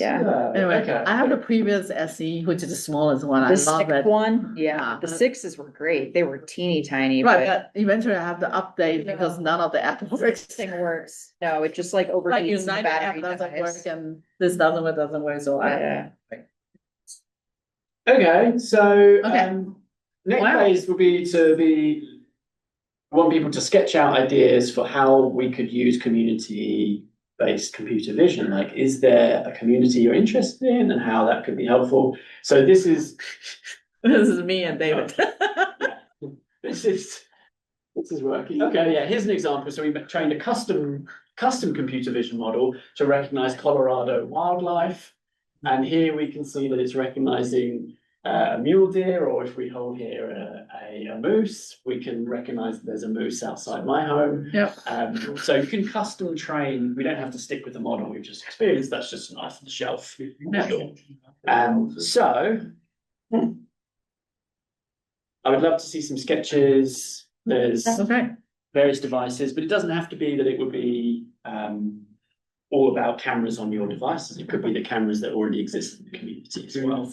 Speaker 3: Yeah.
Speaker 2: Anyway,
Speaker 1: okay.
Speaker 2: I have the previous SE, which is the smallest one. I
Speaker 3: The
Speaker 2: love
Speaker 3: sixth
Speaker 2: it.
Speaker 3: one, yeah,
Speaker 2: Yeah.
Speaker 3: the sixes were great. They were teeny tiny,
Speaker 2: Right,
Speaker 3: but
Speaker 2: but eventually I have to update because none of the app works.
Speaker 3: this thing works. No, it just like
Speaker 2: Like
Speaker 3: overheats the
Speaker 2: United app
Speaker 3: battery
Speaker 2: doesn't
Speaker 3: dies.
Speaker 2: work and this doesn't work, so I.
Speaker 3: Yeah.
Speaker 1: Okay, so
Speaker 2: Okay.
Speaker 1: next
Speaker 2: Wow.
Speaker 1: phase will be want people to sketch out ideas for how we could use community based computer vision. Like, is there a community you're interested in and how that could be helpful? So this is
Speaker 2: This is me and David.
Speaker 1: this is working. Okay, yeah, here's an example. So we trained a custom computer vision model to recognize Colorado wildlife. And here we can see that it's recognizing a mule deer, or if we hold here a moose, we can recognize that there's a moose outside my home.
Speaker 2: Yep.
Speaker 1: So you can custom train. We don't have to stick with the model we've just experienced. That's just an off the shelf model. So I would love to see some sketches. There's
Speaker 2: Okay.
Speaker 1: various devices, but it doesn't have to be that it would be all about cameras on your devices. It could be the cameras that already exist in the community as well.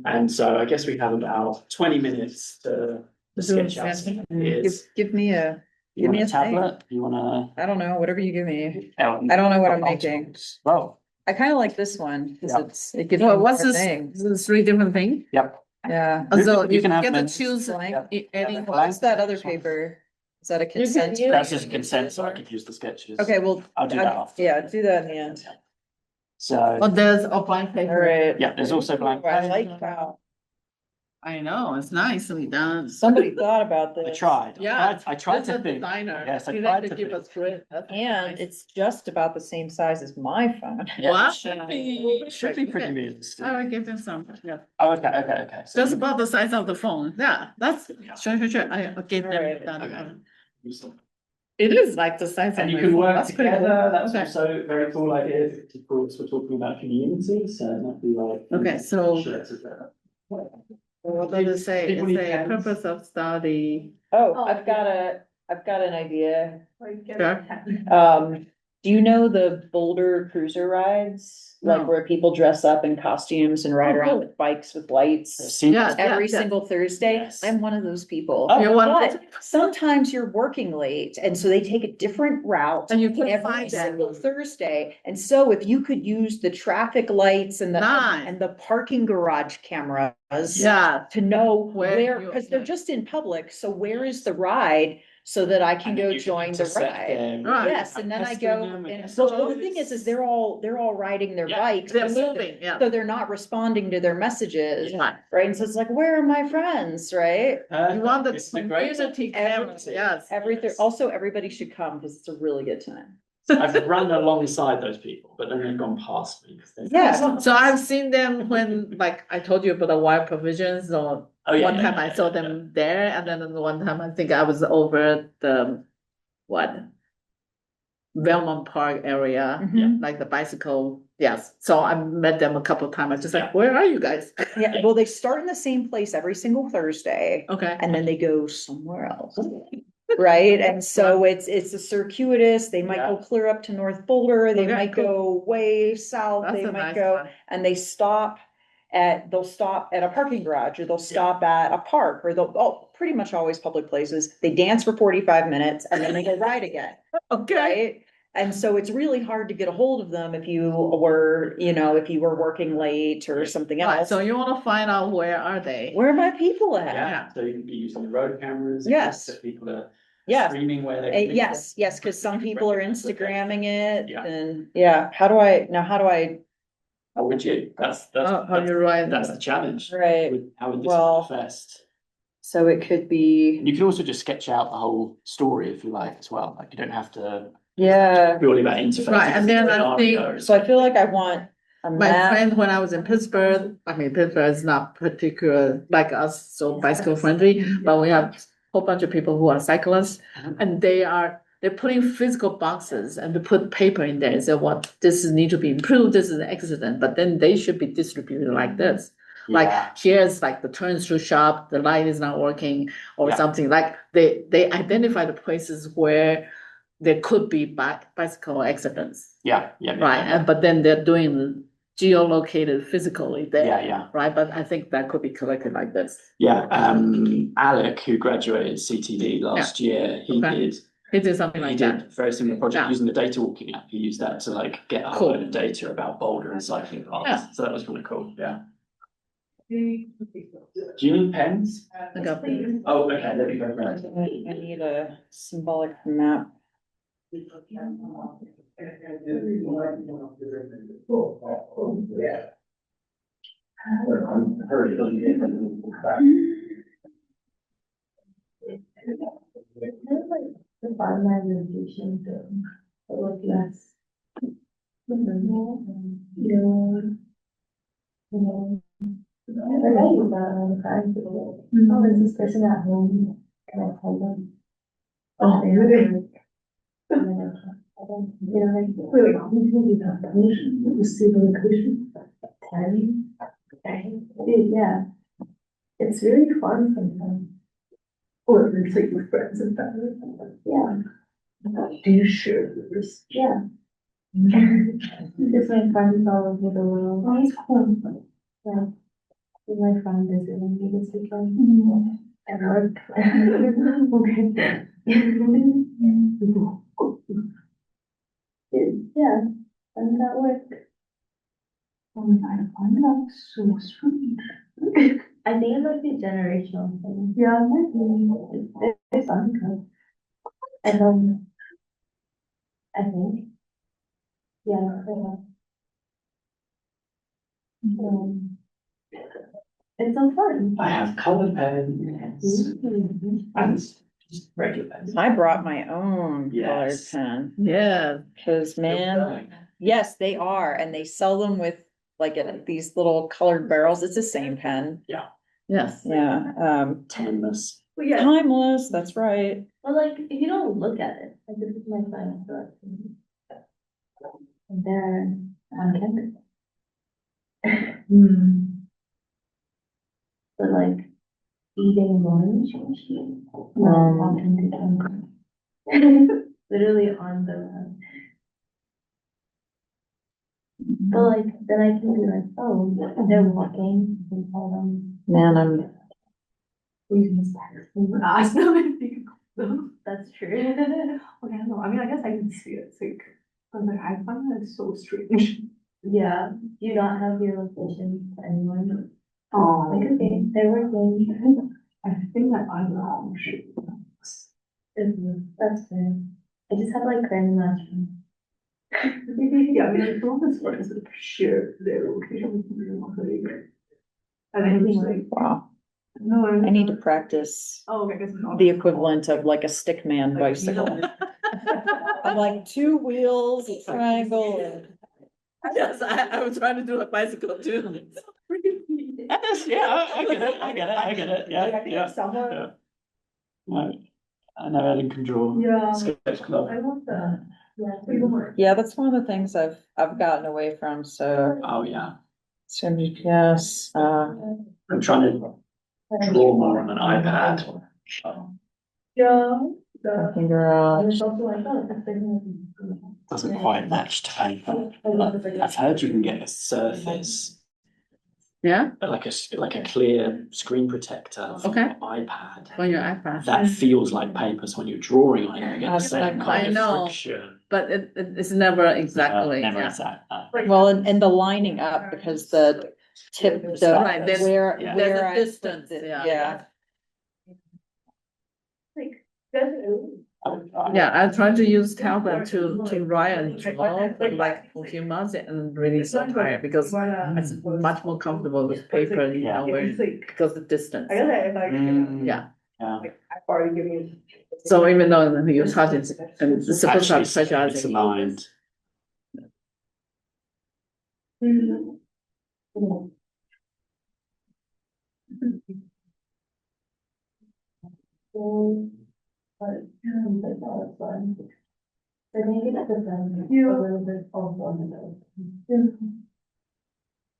Speaker 1: And so I guess we have about 20 minutes to sketch out some ideas.
Speaker 8: Give me a,
Speaker 1: You
Speaker 8: give
Speaker 1: want
Speaker 8: me
Speaker 1: a
Speaker 8: a thing.
Speaker 1: tablet? You want
Speaker 8: I don't know, whatever you give me.
Speaker 1: a?
Speaker 8: I don't know what I'm making.
Speaker 1: Well,
Speaker 8: I kind of like this one, because it gives me
Speaker 2: Well,
Speaker 8: more
Speaker 2: what's this?
Speaker 8: things.
Speaker 2: This is 3 different things.
Speaker 1: yep.
Speaker 8: Yeah.
Speaker 2: So
Speaker 1: You
Speaker 2: you
Speaker 1: can have
Speaker 2: get to
Speaker 1: them.
Speaker 2: choose any.
Speaker 8: What's that other paper? Is that a consent?
Speaker 1: That's just a consent, so I could use the sketches.
Speaker 8: Okay, well,
Speaker 1: I'll do that after.
Speaker 8: yeah, do that in the end.
Speaker 1: So,
Speaker 2: Oh, there's a blank
Speaker 8: All
Speaker 2: paper.
Speaker 8: right.
Speaker 1: yeah, there's also blank.
Speaker 8: I like how
Speaker 2: I know, it's nicely done.
Speaker 8: somebody thought about
Speaker 1: I
Speaker 8: this.
Speaker 1: tried.
Speaker 2: Yeah,
Speaker 1: I tried
Speaker 2: This is
Speaker 1: to
Speaker 2: a
Speaker 1: think.
Speaker 2: designer.
Speaker 1: Yes, I
Speaker 2: He
Speaker 1: tried
Speaker 2: like
Speaker 1: to
Speaker 2: to give
Speaker 1: think.
Speaker 2: us credit. That's
Speaker 8: And
Speaker 2: nice.
Speaker 8: it's just about the same size as my phone.
Speaker 1: Yeah,
Speaker 2: What?
Speaker 1: it should be pretty realistic.
Speaker 2: I will give him some, yeah.
Speaker 1: Oh, okay. So
Speaker 2: Just about the size of the phone, yeah, that's, sure, I'll give them
Speaker 8: Alright.
Speaker 2: that.
Speaker 1: Okay.
Speaker 2: It is like the size of
Speaker 1: And you
Speaker 2: my
Speaker 1: can
Speaker 2: phone,
Speaker 1: work
Speaker 2: that's pretty
Speaker 1: together,
Speaker 2: cool.
Speaker 1: that's
Speaker 2: Okay.
Speaker 1: also a very cool idea, of course, we're talking about community, so that'd be like.
Speaker 2: Okay, so-
Speaker 1: Share together.
Speaker 2: What does it say?
Speaker 1: People
Speaker 2: It
Speaker 1: need
Speaker 2: say
Speaker 1: pens.
Speaker 2: purpose of study.
Speaker 8: Oh, I've got an idea.
Speaker 2: Sure.
Speaker 8: Do you know the Boulder cruiser rides? Like
Speaker 2: No.
Speaker 8: where people dress up in costumes and ride
Speaker 2: Oh,
Speaker 8: around
Speaker 2: cool.
Speaker 8: with bikes with lights?
Speaker 1: See,
Speaker 2: Yeah.
Speaker 8: Every single Thursday,
Speaker 1: Yes.
Speaker 8: I'm one of those people.
Speaker 1: Oh.
Speaker 2: You want
Speaker 8: But sometimes you're working late, and so they take a different route
Speaker 2: And you can
Speaker 8: every
Speaker 2: find that.
Speaker 8: single Thursday. And so if you could use the traffic lights and
Speaker 2: Nice.
Speaker 8: the parking garage cameras.
Speaker 2: Yeah,
Speaker 8: To know
Speaker 2: Where
Speaker 8: where,
Speaker 2: you-
Speaker 8: because they're just in public, so where is the ride? So that I can
Speaker 1: and
Speaker 8: go
Speaker 1: you can
Speaker 8: join the
Speaker 1: intersect
Speaker 8: ride.
Speaker 1: them.
Speaker 2: Right.
Speaker 8: Yes, and then I
Speaker 1: Pestering
Speaker 8: go,
Speaker 1: them with
Speaker 8: and so the thing
Speaker 1: messages.
Speaker 8: is they're all riding their
Speaker 1: Yeah,
Speaker 8: bikes.
Speaker 2: they're moving, yeah.
Speaker 8: So they're not responding to their messages,
Speaker 2: Yeah.
Speaker 8: right? And so it's like, where are my friends, right?
Speaker 2: You want the
Speaker 1: It's a great-
Speaker 2: community cameras, yes.
Speaker 8: Everything, also, everybody should come, because it's a really good time.
Speaker 1: I've run alongside those people, but then they've gone past me. 'cause they're-
Speaker 8: Yeah.
Speaker 2: So I've seen them when, like, I told you about the wild provisions, or
Speaker 1: Oh, yeah,
Speaker 2: one
Speaker 1: yeah,
Speaker 2: time
Speaker 1: yeah,
Speaker 2: I saw
Speaker 1: yeah,
Speaker 2: them there, and then the one time I think I was over the, what? Belmont Park area,
Speaker 8: Mhm.
Speaker 2: like the bicycle, yes, so I met them a couple of times, I was just like, where are you guys?
Speaker 8: Yeah, well, they start in the same place every single Thursday,
Speaker 2: Okay,
Speaker 8: and then they go somewhere else. Right, and so it's a circuitous, they might go clear up to North Boulder, they
Speaker 2: Okay,
Speaker 8: might
Speaker 2: cool.
Speaker 8: go way south,
Speaker 2: that's
Speaker 8: they
Speaker 2: a
Speaker 8: might
Speaker 2: nice
Speaker 8: go.
Speaker 2: one.
Speaker 8: And they'll stop at a parking garage, or they'll stop at a park, or pretty much always public places. They dance for 45 minutes and then they go ride again,
Speaker 2: Okay,
Speaker 8: right? And so it's really hard to get a hold of them if you were working late or something
Speaker 2: right,
Speaker 8: else.
Speaker 2: so you wanna find out where are they?
Speaker 8: Where are my people at?
Speaker 1: Yeah, so you can be using the road cameras.
Speaker 8: Yes.
Speaker 1: That people are
Speaker 8: Yes.
Speaker 1: streaming where they.
Speaker 8: Yes, because some people are Instagramming it,
Speaker 1: Yeah.
Speaker 8: and yeah, how do I?
Speaker 1: How would you? That's
Speaker 2: How you write?
Speaker 1: that's the challenge.
Speaker 8: Right,
Speaker 1: How would this
Speaker 8: Well-
Speaker 1: manifest?
Speaker 8: so it could be,
Speaker 1: And you can also just sketch out the whole story if you like as well. Like you don't have to
Speaker 8: yeah,
Speaker 1: purely about interface.
Speaker 2: Right, and then I think-
Speaker 8: so I feel like I want a
Speaker 2: My
Speaker 8: map.
Speaker 2: friend, when I was in Pittsburgh, I mean, Pittsburgh is not particular like us, so bicycle friendly, but we have a whole bunch of people who are cyclists. And they're putting physical boxes and they put paper in there and say, what, this is need to be improved, this is an accident, but then they should be distributed like this. Like, here's like the turns too sharp, the light is not working, or
Speaker 1: Yeah.
Speaker 2: something, like they identify the places where there could be bicycle accidents.
Speaker 1: Yeah.
Speaker 2: Right, and but then they're doing geolocated physically there.
Speaker 1: Yeah.
Speaker 2: Right, but I think that could be collected like this.
Speaker 1: Yeah, Alec, who graduated CTD last year, he
Speaker 2: Okay. He did something
Speaker 1: He
Speaker 2: like
Speaker 1: did
Speaker 2: that.
Speaker 1: a very similar project
Speaker 2: Yeah.
Speaker 1: using the data walking app. He used that to like get a whole
Speaker 2: Cool.
Speaker 1: load of data about Boulder and cycling paths.
Speaker 2: Yeah.
Speaker 1: So that was kind of cool. Yeah. Do you need pens?
Speaker 2: Okay.
Speaker 1: Oh, okay. There we go. Right.
Speaker 8: I need a symbolic map.
Speaker 6: The bottom line revision thing, but like less. Yeah. Like I use that all the time. Oh, there's this person at home. Can I tell them? Oh, really? They're like, really, we can do that. We see the location. Tell you. Yeah. It's really fun sometimes. Or it's like with friends and family. Yeah. Do you share this? Yeah. It's my friends all over the world. Oh, it's cool. Yeah. My friend visiting me this weekend. At work. Okay. Yeah, I'm at work. Oh my God, I find that so strange. I think it might be a generational thing. Yeah, it might be. It's uncool. And I think. Yeah. It's so fun.
Speaker 1: I have colored pens and just regular pens.
Speaker 8: I brought my own colored
Speaker 1: Yes.
Speaker 8: pen,
Speaker 2: Yeah,
Speaker 8: cause man, yes, they are, and they sell them with like these little colored barrels. It's the same pen.
Speaker 2: yes.
Speaker 8: Yeah,
Speaker 1: Timeless.
Speaker 6: Well, yeah,
Speaker 8: timeless, that's right.
Speaker 6: but like, if you don't look at it, like this is my final thought. And there, on campus. But like, eating lunch, walking to campus. Literally on the. But like, then I can be like, oh, they're walking, I can tell them.
Speaker 8: Man, I'm,
Speaker 3: Ask them if you can.
Speaker 6: That's true.
Speaker 3: Okay, no, I mean, I guess I can see it, it's like, but like, I find that so strange.
Speaker 6: Yeah, do you not have your location to anyone?
Speaker 3: Oh,
Speaker 6: Like, okay, they're working.
Speaker 3: I think that I'm wrong.
Speaker 6: That's fair. I just have like random last one.
Speaker 3: Yeah, I mean, like, some of his friends like share their location with me on the. And then he's like,
Speaker 8: wow,
Speaker 3: no,
Speaker 8: I need to practice
Speaker 3: Oh, I guess not.
Speaker 8: the equivalent of like a stick man bicycle. I'm like 2 wheels, a triangle.
Speaker 2: Yes, I was trying to do a bicycle too.
Speaker 1: Yeah, I get it, I get it, yeah.
Speaker 3: Somewhere.
Speaker 1: Right. I know Ellen can draw.
Speaker 3: Yeah.
Speaker 1: Sketch club.
Speaker 3: I want that. Yeah.
Speaker 8: Yeah, that's one of the things I've gotten away from, so.
Speaker 1: Oh, yeah.
Speaker 8: So GPS,
Speaker 1: I'm trying to draw more on an iPad.
Speaker 3: Yeah.
Speaker 8: figure out.
Speaker 6: There's also like, oh, it's
Speaker 1: Doesn't quite match to paper. I've heard you can get a surface,
Speaker 2: Yeah,
Speaker 1: like a clear screen protector for
Speaker 2: Okay.
Speaker 1: your iPad.
Speaker 2: on your iPad.
Speaker 1: That feels like paper, so when you're drawing on it, you get the same
Speaker 2: I
Speaker 1: kind of
Speaker 2: know.
Speaker 1: friction.
Speaker 2: But it's never exactly.
Speaker 1: Never
Speaker 2: Yeah.
Speaker 1: exact.
Speaker 8: Well, and the lining up, because the tip,
Speaker 2: Right, there's-
Speaker 8: where
Speaker 1: yeah.
Speaker 2: There's
Speaker 8: where
Speaker 2: a
Speaker 8: I
Speaker 2: distance,
Speaker 8: put it,
Speaker 2: yeah.
Speaker 8: yeah.
Speaker 2: Yeah, I tried to use tablet to write and draw for like a few months and really so tired because it's much more comfortable with paper, you know, where, because the distance.
Speaker 1: Mm,
Speaker 2: Yeah.
Speaker 1: Yeah.
Speaker 2: So even though you touch it and it's supposed to
Speaker 1: Actually,
Speaker 2: have pressure.
Speaker 1: it's aligned.
Speaker 6: I think it's the same, a little bit also on the nose.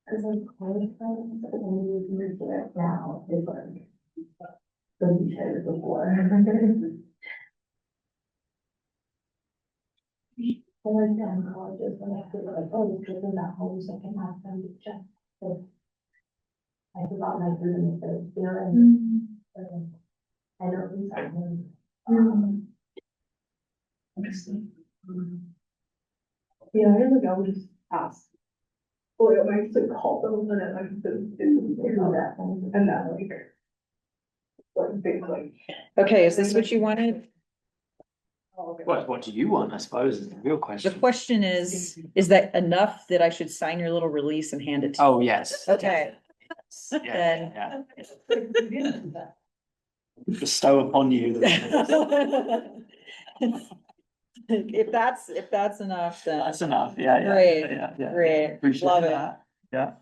Speaker 6: Cause like college friends, when you move it now, it's like. Than you said before. I like down colleges when I feel like, oh, you're in that home, so I can have them to check. So I forgot my room, so it's feeling. I don't lose that one.
Speaker 3: Interesting. Yeah, I think I would just ask. Or I might just like call them and then like that one and that like. Like big like.
Speaker 8: Okay, is this what you wanted?
Speaker 1: What do you want, I suppose, is the real
Speaker 8: The
Speaker 1: question.
Speaker 8: question is that enough that I should sign your little release and hand it to you?
Speaker 1: Oh, yes.
Speaker 8: Okay.
Speaker 1: Yeah,
Speaker 8: Then-
Speaker 1: yeah. Bestow upon you.
Speaker 8: If that's enough, then
Speaker 1: That's enough, yeah,
Speaker 8: Great,
Speaker 1: yeah.
Speaker 8: great,
Speaker 1: Appreciate
Speaker 8: love it.
Speaker 1: that. Yeah.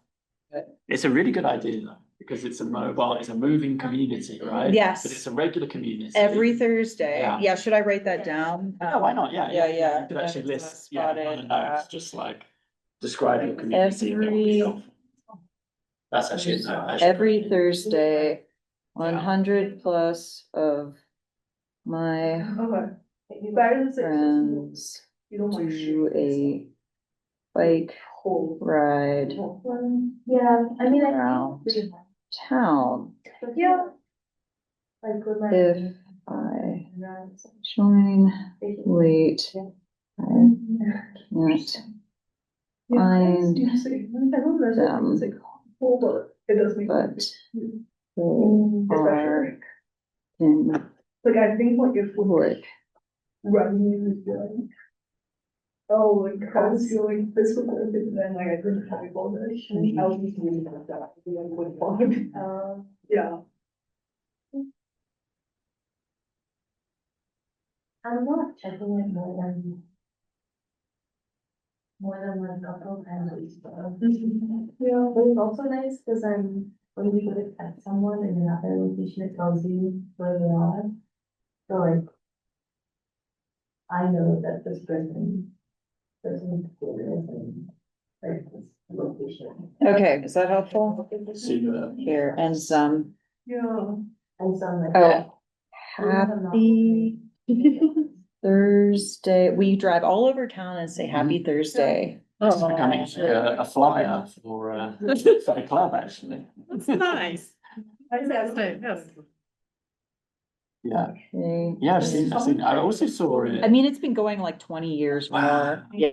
Speaker 8: Good.
Speaker 1: It's a really good idea though, because it's a moving community, right?
Speaker 8: Yes.
Speaker 1: But it's a regular community.
Speaker 8: Every Thursday.
Speaker 1: Yeah.
Speaker 8: Yeah, should I write that down?
Speaker 1: Yeah, why not? Yeah,
Speaker 8: Yeah.
Speaker 1: You could actually
Speaker 8: Then it's,
Speaker 1: list, yeah,
Speaker 8: spotted,
Speaker 1: on a note, just like describe your community.
Speaker 8: Every-
Speaker 1: That's actually a note. actually.
Speaker 8: Every Thursday, 100 plus of my friends do a bike ride
Speaker 6: Yeah, I mean,
Speaker 8: around town.
Speaker 6: Yeah. Like with my.
Speaker 8: If I join late, I can't find them, but they are in
Speaker 3: Like, I think what you're
Speaker 8: public.
Speaker 3: running is doing. Oh, like, I was feeling physical therapy, and then like I couldn't have all this. I was just really like that, like with fun. Yeah.
Speaker 6: I'm not checking it more than like a couple times a week. Yeah, but it's also nice because when you go to text someone in another location, it tells you where they are. So like, I know that this person is in like this location.
Speaker 8: Okay, is that helpful?
Speaker 1: Super.
Speaker 8: Here, and some,
Speaker 3: Yeah.
Speaker 6: And some like.
Speaker 8: oh, happy Thursday. We drive all over town and say happy Thursday.
Speaker 1: It's becoming a flyer for the club, actually.
Speaker 2: That's nice.
Speaker 1: Yeah,
Speaker 8: Okay.
Speaker 1: yeah, I've seen, I also saw it.
Speaker 8: I mean, it's been going like 20 years
Speaker 1: Wow.
Speaker 8: more.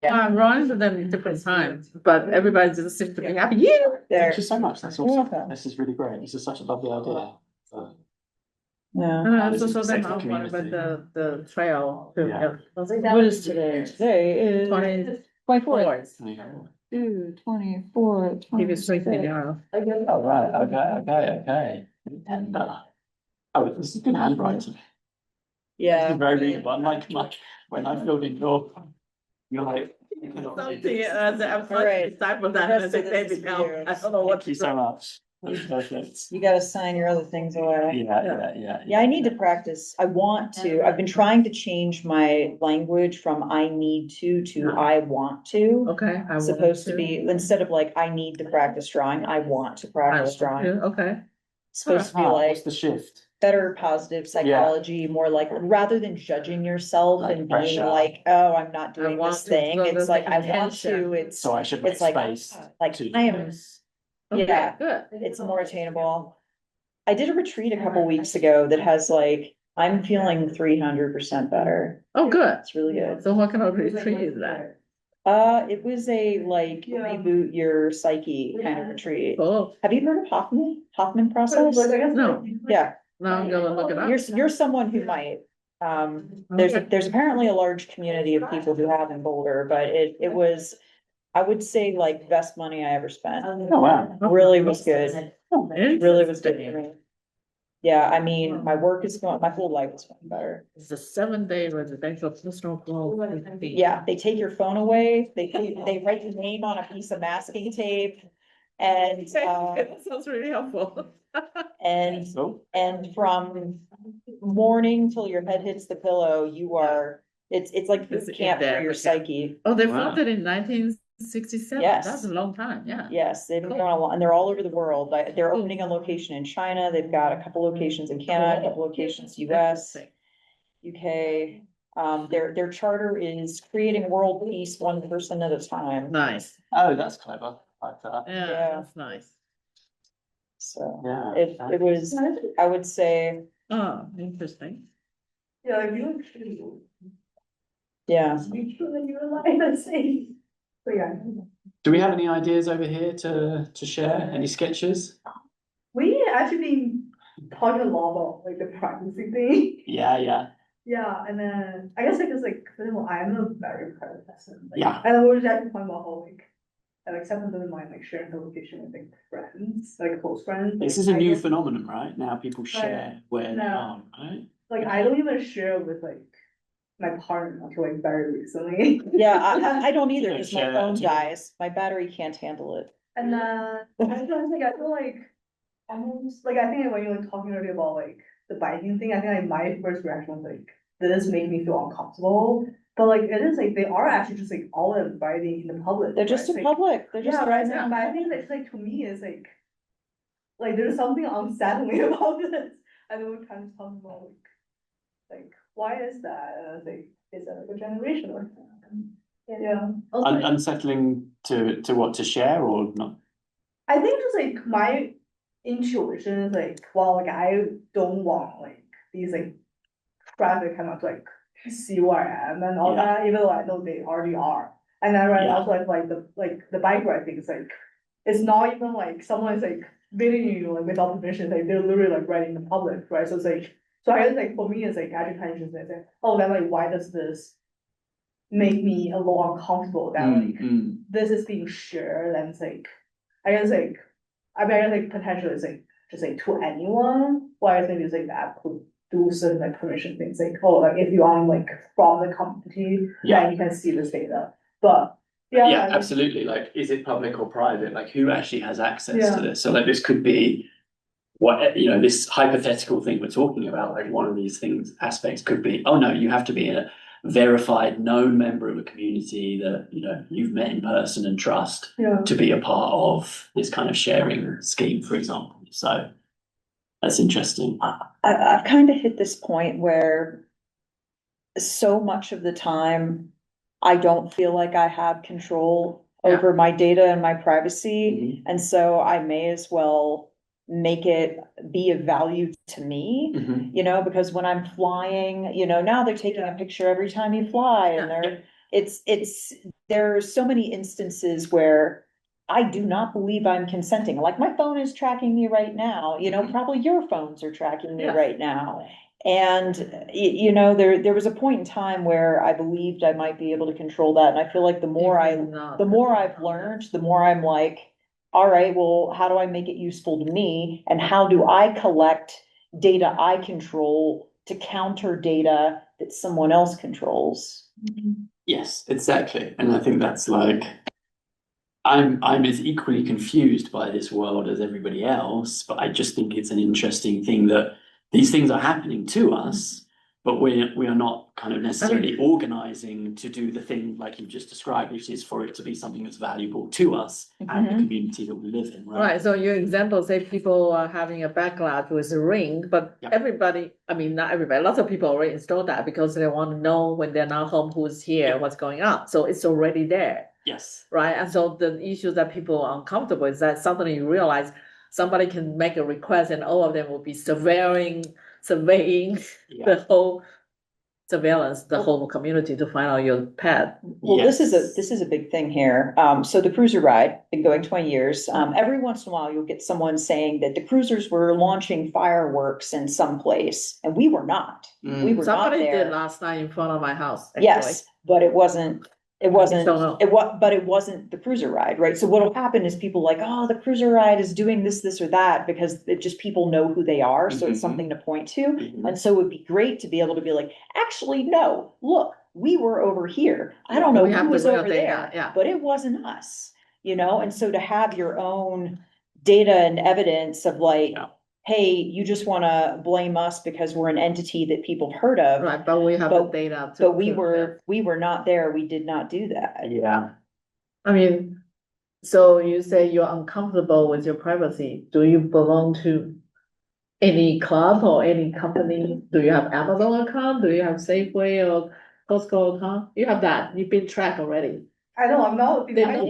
Speaker 8: Yeah.
Speaker 2: Runs with them at different times, but everybody just seems to be happy. Yeah.
Speaker 8: There.
Speaker 1: Thank you so much, that's
Speaker 8: You're
Speaker 1: awesome.
Speaker 8: welcome.
Speaker 1: This is really great, this is such a lovely idea.
Speaker 8: Yeah.
Speaker 2: And I
Speaker 1: This
Speaker 2: also
Speaker 1: is
Speaker 2: saw them
Speaker 1: safe for
Speaker 2: out
Speaker 1: community.
Speaker 2: with the trail. too.
Speaker 1: Yeah.
Speaker 8: What is today? Today is 24th. 24,
Speaker 2: He was
Speaker 8: 26.
Speaker 2: sleeping, yeah.
Speaker 1: Oh, right, okay. Tender. Oh, this is good handwriting. This
Speaker 8: Yeah.
Speaker 1: is very readable, unlike when I filled in you're like.
Speaker 2: Something, I'm
Speaker 8: All
Speaker 2: trying
Speaker 8: right.
Speaker 2: to decipher
Speaker 8: The
Speaker 2: that,
Speaker 8: rest
Speaker 2: and I
Speaker 8: of
Speaker 2: say,
Speaker 8: this
Speaker 2: baby,
Speaker 8: is
Speaker 2: help,
Speaker 8: for you.
Speaker 2: I don't know what
Speaker 1: Thank you so much. That's perfect.
Speaker 8: You gotta sign your other things away.
Speaker 1: Yeah.
Speaker 8: I need to practice. I want to. I've been trying to change my language from I need to I want to.
Speaker 2: Okay. I want
Speaker 8: Supposed to be, instead of like, I need to practice drawing, I want to
Speaker 2: I
Speaker 8: practice
Speaker 2: want
Speaker 8: drawing.
Speaker 2: to, okay.
Speaker 8: Supposed to be
Speaker 1: What's
Speaker 8: like
Speaker 1: the shift?
Speaker 8: better positive psychology, more like, rather than judging yourself
Speaker 1: Like
Speaker 8: and being
Speaker 1: pressure.
Speaker 8: like, oh, I'm not
Speaker 2: I
Speaker 8: doing
Speaker 2: want
Speaker 8: this
Speaker 2: to,
Speaker 8: thing.
Speaker 2: so
Speaker 8: It's
Speaker 2: there's
Speaker 8: like,
Speaker 2: the
Speaker 8: I want
Speaker 2: intention.
Speaker 8: to, it's,
Speaker 1: So I should make
Speaker 8: it's like,
Speaker 1: space.
Speaker 8: like, I am,
Speaker 2: Okay,
Speaker 8: Yeah.
Speaker 2: good.
Speaker 8: it's more attainable. I did a retreat a couple weeks ago that has like, I'm feeling 300% better.
Speaker 2: Oh, good.
Speaker 8: It's really good.
Speaker 2: So what kind of retreat is that?
Speaker 8: It was a like reboot your psyche kind of retreat.
Speaker 2: Oh,
Speaker 8: Have you heard of Hoffman process?
Speaker 2: no,
Speaker 8: Yeah,
Speaker 2: now I'm gonna look it up.
Speaker 8: you're someone who might. There's apparently a large community of people who have in Boulder, but it was, I would say like best money I ever spent.
Speaker 1: Oh, wow.
Speaker 8: Really was good.
Speaker 2: It
Speaker 8: Really was good for me. Yeah, I mean, my whole life is going better.
Speaker 2: It's a 7-day residential personal growth. retreat.
Speaker 8: Yeah, they take your phone away, they write your name on a piece of masking tape. And,
Speaker 2: That sounds really helpful.
Speaker 8: and
Speaker 1: So,
Speaker 8: from morning till your head hits the pillow, you are, it's like
Speaker 2: It's
Speaker 8: boot
Speaker 2: in
Speaker 8: camp for
Speaker 2: there,
Speaker 8: your
Speaker 2: okay.
Speaker 8: psyche.
Speaker 2: Oh, they
Speaker 1: Wow.
Speaker 2: founded in 1967.
Speaker 8: Yes.
Speaker 2: That's a long time, yeah.
Speaker 8: Yes, they've been going a lot, and they're all over the world. They're opening a location in China, they've got a couple locations in Canada, a couple locations US, UK. Their charter is creating world peace one person at a time.
Speaker 2: Nice,
Speaker 1: oh, that's clever, like that.
Speaker 2: yeah,
Speaker 8: Yeah.
Speaker 2: that's nice.
Speaker 8: So
Speaker 1: Yeah.
Speaker 8: it was, I would say,
Speaker 2: Oh, interesting.
Speaker 3: Yeah, like you actually.
Speaker 8: yeah.
Speaker 3: Speech when you were like, let's see. So yeah.
Speaker 1: Do we have any ideas over here to share? Any sketches?
Speaker 3: We actually been talking a lot about like the privacy thing.
Speaker 1: Yeah.
Speaker 6: Yeah, and then I guess like, cause like, for example, I'm a very private person. Like,
Speaker 1: Yeah.
Speaker 6: And then we're just actually talking about how like someone doesn't mind like sharing the location with like friends, like close friends.
Speaker 1: This
Speaker 6: Like,
Speaker 1: is a
Speaker 6: I
Speaker 1: new
Speaker 6: don't-
Speaker 1: phenomenon, right? Now people share where they
Speaker 6: Yeah.
Speaker 1: are, right?
Speaker 6: Like I don't even share with like my partner until like very recently.
Speaker 8: Yeah, I don't either,
Speaker 1: don't
Speaker 8: because my
Speaker 1: share that
Speaker 8: phone
Speaker 1: at all.
Speaker 8: dies, my battery can't handle it.
Speaker 6: And then I feel like almost like I think when you were talking earlier about like the biking thing, I think like my first reaction was like this made me feel uncomfortable. But like it is like they are actually just like all biting in the public.
Speaker 8: They're just
Speaker 6: right?
Speaker 8: in
Speaker 6: Like,
Speaker 8: public, they're just
Speaker 6: yeah, right.
Speaker 8: driving around.
Speaker 6: But I think that's like to me is like there's something unsettling about this. And then we kind of talk about like why is that? And I was like, is that like a generational thing? Yeah.
Speaker 1: Unsettling to what, to share or not?
Speaker 6: I think just like my intuition is like, well, like I don't want like these like traffic kind of like see where I am and all
Speaker 1: Yeah.
Speaker 6: that, even though I know they already are. And then right
Speaker 1: Yeah.
Speaker 6: also like the bike ride thing is like, it's not even like someone is like videoing you like without permission, like they're literally like riding in public, right? So it's like, so I guess like for me it's like actually kind of interesting. It's like, oh, then like why does this make me a little uncomfortable that like this is being shared and it's like, I guess like, I mean, I guess like potentially it's like just like to anyone, why I think it's like that could do certain like permission things, like, oh, like if you are like from the company,
Speaker 1: Yeah.
Speaker 6: then you can see this data. But
Speaker 1: Yeah,
Speaker 6: yeah,
Speaker 1: absolutely. Like, is it public or private? Like, who actually has access
Speaker 6: Yeah.
Speaker 1: to this? So, like, this could be what, you know, this hypothetical thing we're talking about. Like, one of these things, aspects could be, oh no, you have to be a verified, known member of a community that, you know, you've met in person and trust
Speaker 6: yeah.
Speaker 1: to be a part of this kind of sharing scheme, for example. So, that's interesting.
Speaker 8: I've kind of hit this point where so much of the time, I don't feel like I have control over my data and my privacy. And so I may as well make it be of value to me, you know, because when I'm flying, you know, now they're taking a picture every time you fly and there are so many instances where I do not believe I'm consenting. Like my phone is tracking me right now, you know, probably your phones are tracking me
Speaker 2: Yeah.
Speaker 8: right now. And you know, there was a point in time where I believed I might be able to control that. And I feel like the more I've learned, the more I'm like, all right, well, how do I make it useful to me? And how do I collect data I control to counter data that someone else controls?
Speaker 1: Yes, exactly. And I think that's like, I'm as equally confused by this world as everybody else, but I just think it's an interesting thing that these things are happening to us, but we are not kind of necessarily organizing to do the thing like you just described, which is for it to be something that's valuable to us and the community that we live in, right?
Speaker 2: Right, so your example, say people are having a backlog with a ring, but
Speaker 1: Yep.
Speaker 2: everybody, I mean, not everybody, lots of people already installed that because they want to know when they're not home, who's here,
Speaker 1: Yep.
Speaker 2: what's going on. So it's already there,
Speaker 1: Yes.
Speaker 2: right? And so the issue that people are uncomfortable is that suddenly you realize somebody can make a request and all of them will be surveying
Speaker 1: Yeah.
Speaker 2: the whole surveillance, the whole community to find out your pet.
Speaker 8: Well,
Speaker 1: Yes.
Speaker 8: this is a big thing here. So the cruiser ride, been going 20 years. Every once in a while, you'll get someone saying that the cruisers were launching fireworks in some place, and we were not. We were not
Speaker 2: Somebody
Speaker 8: there.
Speaker 2: did last night in front of my house, actually.
Speaker 8: Yes, but it wasn't
Speaker 2: don't know.
Speaker 8: but it wasn't the cruiser ride, right? So what'll happen is people like, oh, the cruiser ride is doing this or that, because it just people know who they are, so it's something to point to. And so it would be great to be able to be like, actually, no, look, we were over here. I don't know
Speaker 2: We have
Speaker 8: who
Speaker 2: the
Speaker 8: was
Speaker 2: real
Speaker 8: over
Speaker 2: data,
Speaker 8: there,
Speaker 2: yeah.
Speaker 8: but it wasn't us, you know? And so to have your own data and evidence of like,
Speaker 1: Yeah.
Speaker 8: hey, you just wanna blame us because we're an entity that people have heard of.
Speaker 2: Right, but we have the data.
Speaker 8: But we were not there, we did not do that.
Speaker 1: Yeah.
Speaker 2: I mean, so you say you're uncomfortable with your privacy. Do you belong to any club or any company? Do you have Amazon account? Do you have Safeway or Costco account? You have that. You've been tracked already.
Speaker 6: I know, I'm not.
Speaker 2: They know.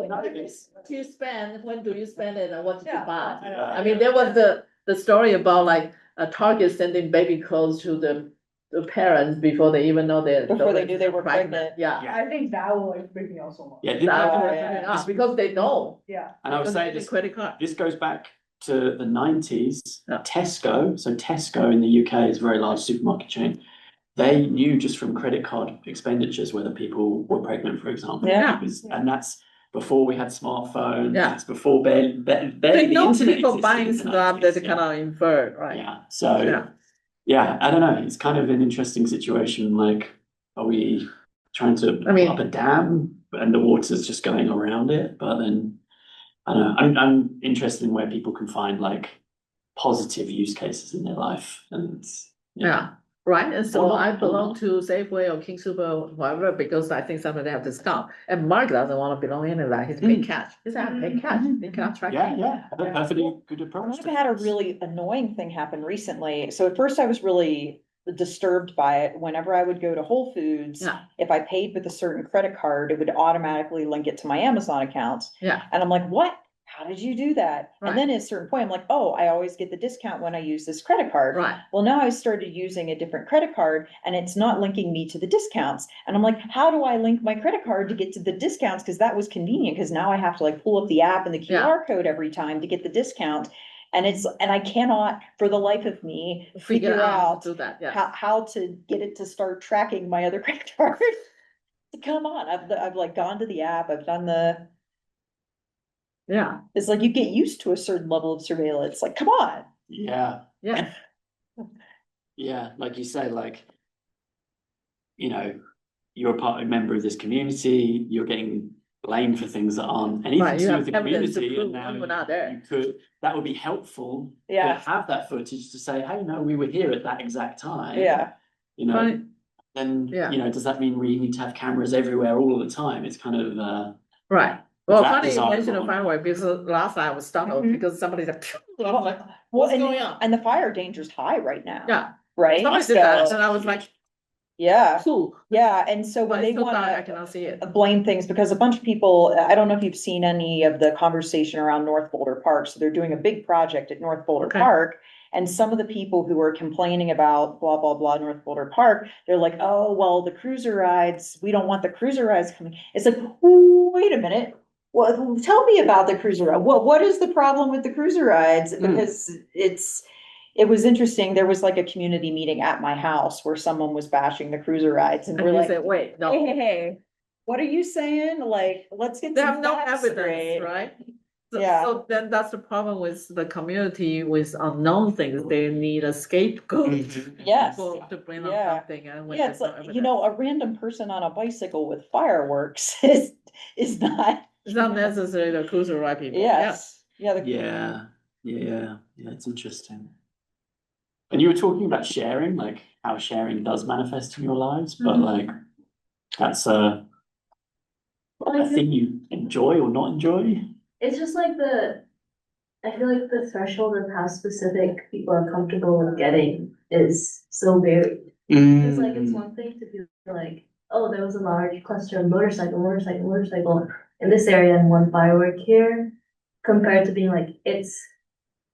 Speaker 2: What you spend, when do you spend it, and what did you buy? I mean, there was the story about like a Target sending baby clothes to the parents before they even know
Speaker 8: Before they knew they were pregnant.
Speaker 2: Yeah.
Speaker 6: I think that will like freak me out so much.
Speaker 1: Yeah.
Speaker 2: Because they know.
Speaker 6: Yeah.
Speaker 1: And I would say
Speaker 2: Because they need credit card.
Speaker 1: this goes back to the nineties,
Speaker 2: Yeah.
Speaker 1: Tesco in the UK is a very large supermarket chain. They knew just from credit card expenditures whether people were pregnant, for example.
Speaker 8: Yeah.
Speaker 1: And that's before we had smartphones.
Speaker 2: Yeah.
Speaker 1: It's before barely
Speaker 2: They
Speaker 1: the
Speaker 2: know
Speaker 1: internet
Speaker 2: people
Speaker 1: existed
Speaker 2: buying
Speaker 1: in the
Speaker 2: stuff
Speaker 1: 90s,
Speaker 2: that they
Speaker 1: yeah.
Speaker 2: kind of infer, right?
Speaker 1: Yeah. So
Speaker 2: Yeah.
Speaker 1: yeah, I don't know. It's kind of an interesting situation. Like, are we trying to
Speaker 2: I mean-
Speaker 1: put up a dam and the water's just going around it? But then I don't know. I'm interested in where people can find like positive use cases in their life, and
Speaker 2: Yeah, right, and so
Speaker 1: Or not,
Speaker 2: I
Speaker 1: or
Speaker 2: belong
Speaker 1: not.
Speaker 2: to Safeway or King Super or whatever, because I think some of them have discount, and Mark doesn't want to belong anywhere, he's big cash, he's a big cash, they cannot track.
Speaker 1: Yeah,
Speaker 2: Yeah.
Speaker 1: perfectly good approach.
Speaker 8: I've had a really annoying thing happen recently. So at first I was really disturbed by it. Whenever I would go to Whole Foods,
Speaker 2: Yeah.
Speaker 8: if I paid with a certain credit card, it would automatically link it to my Amazon accounts.
Speaker 2: Yeah.
Speaker 8: And I'm like, what? How did you do that?
Speaker 2: Right.
Speaker 8: And then at a certain point, I'm like, oh, I always get the discount when I use this credit card.
Speaker 2: Right,
Speaker 8: Well, now I started using a different credit card and it's not linking me to the discounts. And I'm like, how do I link my credit card to get to the discounts? Because that was convenient, because now I have to like pull up the app and the QR code every time to get the discount. And I cannot, for the life of me,
Speaker 2: figure out how to do that, yeah,
Speaker 8: how to get it to start tracking my other credit card. Come on, I've like gone to the app, I've done
Speaker 2: yeah,
Speaker 8: it's like you get used to a certain level of surveillance, like, come on.
Speaker 1: Yeah,
Speaker 2: yeah,
Speaker 1: yeah. Like you say, like, you know, you're a member of this community, you're getting blamed for things that aren't anything
Speaker 2: Right,
Speaker 1: to
Speaker 2: you
Speaker 1: do
Speaker 2: have
Speaker 1: with the
Speaker 2: evidence to
Speaker 1: community, and
Speaker 2: prove
Speaker 1: now
Speaker 2: you were not there.
Speaker 1: you could, that would be helpful
Speaker 8: Yeah.
Speaker 1: to have that footage to say, hey, no, we were here at that exact time.
Speaker 8: Yeah,
Speaker 1: You know,
Speaker 2: Funny-
Speaker 1: then,
Speaker 2: Yeah.
Speaker 1: you know, does that mean we need to have cameras everywhere all of the time? It's kind of,
Speaker 2: right. Well,
Speaker 1: that
Speaker 2: funny you
Speaker 1: desirable
Speaker 2: mentioned a
Speaker 1: or
Speaker 2: firework, because last night I was startled,
Speaker 8: Mhm.
Speaker 2: because somebody's like, and I'm like,
Speaker 8: well,
Speaker 2: what's going on?
Speaker 8: and the fire danger's high right now.
Speaker 2: Yeah,
Speaker 8: Right?
Speaker 2: somebody did that,
Speaker 8: So,
Speaker 2: and I was like,
Speaker 8: yeah,
Speaker 2: cool,
Speaker 8: yeah, and so when
Speaker 2: but
Speaker 8: they
Speaker 2: it's so dark, I
Speaker 8: wanna
Speaker 2: cannot see it.
Speaker 8: blame things, because a bunch of people, I don't know if you've seen any of the conversation around North Boulder Park, so they're doing a big project at North Boulder
Speaker 2: Okay.
Speaker 8: Park. And some of the people who are complaining about blah, blah, blah, North Boulder Park, they're like, oh, well, the cruiser rides, we don't want the cruiser rides coming. It's like, wait a minute. Well, tell me about the cruiser ride. What is the problem with the cruiser rides? Because it was interesting. There was like a community meeting at my house where someone was bashing the cruiser rides, and
Speaker 2: And
Speaker 8: we're
Speaker 2: you
Speaker 8: like,
Speaker 2: said, wait,
Speaker 8: hey,
Speaker 2: no,
Speaker 8: hey, what are you saying? Like, let's get
Speaker 2: they
Speaker 8: some
Speaker 2: have no
Speaker 8: facts
Speaker 2: evidence,
Speaker 8: straight.
Speaker 2: right? So,
Speaker 8: Yeah.
Speaker 2: so then that's the problem with the community with unknown things, they need a scapegoat.
Speaker 8: Yes.
Speaker 2: To bring up
Speaker 8: Yeah.
Speaker 2: something, and when
Speaker 8: Yeah,
Speaker 2: there's
Speaker 8: it's
Speaker 2: no
Speaker 8: like,
Speaker 2: evidence.
Speaker 8: you know, a random person on a bicycle with fireworks is not.
Speaker 2: It's not necessarily the cruiser ride people, yeah.
Speaker 8: Yes, yeah,
Speaker 1: yeah, it's interesting. And you were talking about sharing, like how sharing does manifest in your lives, but like that's a thing you enjoy or not enjoy.
Speaker 6: It's just like I feel like the threshold of how specific people are comfortable with getting is so varied. It's like, it's one thing to be like, oh, there was a large cluster of motorcycle in this area and one firework here, compared to being like, it's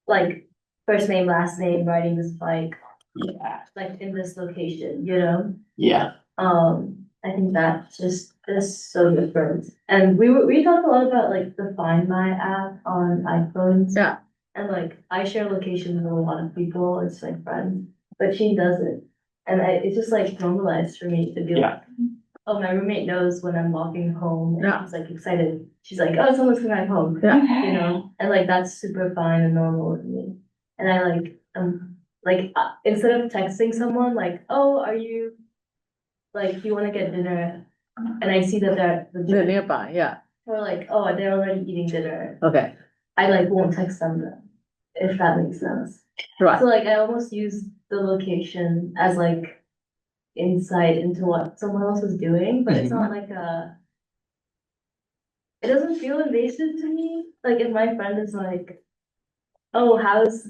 Speaker 6: like first name, last name, riding this bike,
Speaker 1: Yeah,
Speaker 6: like in this location, you know?
Speaker 1: yeah,
Speaker 6: I think that just is so different. And we talked a lot about like the Find My app on iPhones.
Speaker 2: Yeah.
Speaker 6: And like I share locations with a lot of people, it's like friends, but she doesn't. And it's just like normalized for me to be
Speaker 1: Yeah.
Speaker 6: like, oh, my roommate knows when I'm walking home, and
Speaker 2: Yeah.
Speaker 6: she's like excited. She's like, oh, someone's coming home.
Speaker 2: Yeah.
Speaker 6: You know, and like that's super fine and normal with me. And I like instead of texting someone like, oh, are you like, do you want to get dinner? And I see that they're
Speaker 2: They're nearby, yeah,
Speaker 6: or like, oh, they're already eating dinner.
Speaker 2: okay,
Speaker 6: I like won't text them, if that makes sense.
Speaker 2: right,
Speaker 6: So like I almost use the location as like insight into what someone else is doing, but it's not like it doesn't feel invasive to me. Like if my friend is like, oh, how's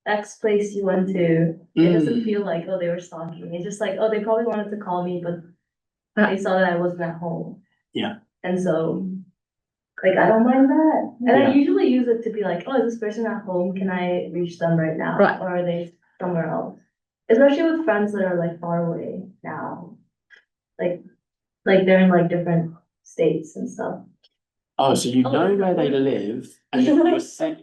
Speaker 6: X place you went to? It doesn't feel like, oh, they were stalking. It's just like, oh, they probably wanted to call me, but they saw that I wasn't at home.
Speaker 1: Yeah.
Speaker 6: And so like I don't mind that. And
Speaker 1: Yeah.
Speaker 6: I usually use it to be like, oh, is this person at home? Can I reach them right now?
Speaker 2: Right.
Speaker 6: Or are they somewhere else? Especially with friends that are like far away now. Like they're in like different states and stuff.
Speaker 1: Oh, so you know where they live and then you're saying,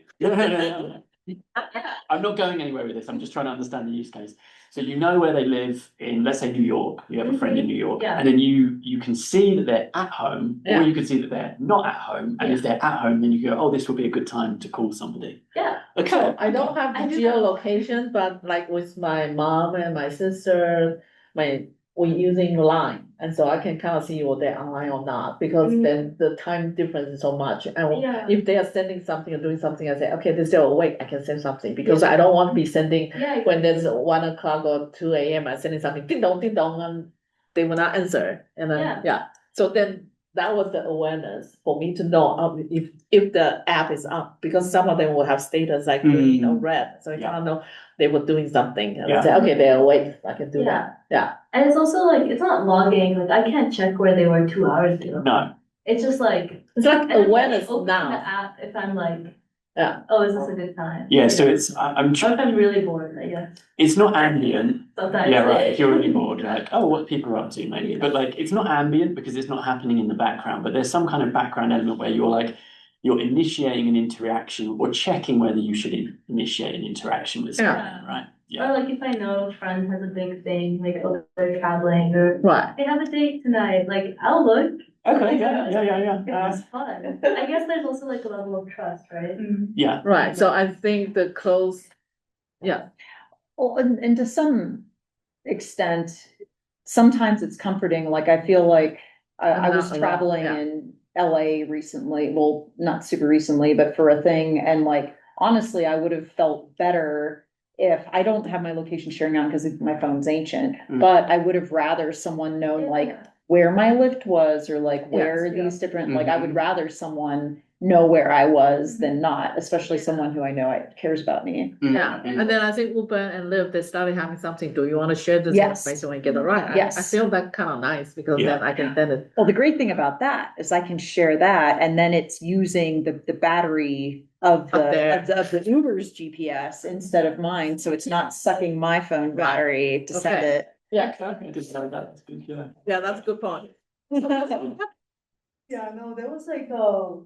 Speaker 1: I'm not going anywhere with this. I'm just trying to understand the use case. So you know where they live in, let's say, New York. You have a friend in New York,
Speaker 6: Yeah.
Speaker 1: and then you can see that they're at home, or
Speaker 2: Yeah.
Speaker 1: you can see that they're not at home. And if they're at home, then you go, oh, this would be a good time to call somebody.
Speaker 6: Yeah.
Speaker 1: Okay.
Speaker 2: So I don't have
Speaker 6: I
Speaker 2: the
Speaker 6: do that a lot.
Speaker 2: geolocation, but like with my mom and my sister, we're using Line. And so I can kind of see whether they're online or not, because then the time difference is so much. And
Speaker 6: Yeah.
Speaker 2: if they are sending something or doing something, I say, okay, they're still awake, I can send something, because I don't want to be sending
Speaker 6: Yeah.
Speaker 2: when there's 1 o'clock or 2 a.m. I'm sending something, ding dong, and they will not answer. And then, so then that was the awareness for me to know if the app is up, because some of them will have status like green or red, so I kind of know they were doing something, and I say, okay, they're awake, I can do that,
Speaker 6: And it's also like, it's not logging, like I can't check where they were 2 hours ago.
Speaker 1: No.
Speaker 6: It's just like,
Speaker 2: it's like
Speaker 6: and I'm
Speaker 2: awareness
Speaker 6: only opening the
Speaker 2: now.
Speaker 6: app if I'm like,
Speaker 2: Yeah.
Speaker 6: oh, is this a good time?
Speaker 1: Yeah, so it's I'm
Speaker 6: Or
Speaker 1: trying.
Speaker 6: if I'm really bored, I guess.
Speaker 1: It's not ambient.
Speaker 6: Sometimes.
Speaker 1: Yeah, right. If you're really bored, you're like, oh, what people are up to, maybe. But like, it's not ambient because it's not happening in the background. But there's some kind of background element where you're initiating an interaction or checking whether you should initiate an interaction with someone, right? Yeah.
Speaker 6: Or like if I know a friend has a big thing, like oh, they're traveling or
Speaker 2: Right.
Speaker 6: they have a date tonight, like I'll look.
Speaker 1: Okay. Yeah.
Speaker 6: It's fun. I guess there's also like a level of trust, right?
Speaker 1: Yeah.
Speaker 2: Right, so I think the close,
Speaker 8: Well, and to some extent, sometimes it's comforting, like I feel like I was
Speaker 2: Not a lot,
Speaker 8: traveling
Speaker 2: yeah.
Speaker 8: in LA recently, well, not super recently, but for a thing, and like, honestly, I would have felt better if I don't have my location sharing on because my phone's ancient, but I would have rather someone known like where my lift was or like where these different, like I would rather someone know where I was than not, especially someone who I know cares about me.
Speaker 2: Yeah, and then I think Uber and Lyft, they started having something, do you want to share this
Speaker 8: Yes.
Speaker 2: information when you get it right?
Speaker 8: Yes.
Speaker 2: I feel that kind of nice, because then I can send it.
Speaker 8: Well, the great thing about that is I can share that, and then it's using the battery of the Uber's GPS instead of mine, so it's not sucking my phone battery to send
Speaker 2: Okay.
Speaker 8: it.
Speaker 2: Yeah,
Speaker 1: Okay. That's good. Yeah.
Speaker 2: yeah, that's a good point.
Speaker 3: Yeah, no, there was like,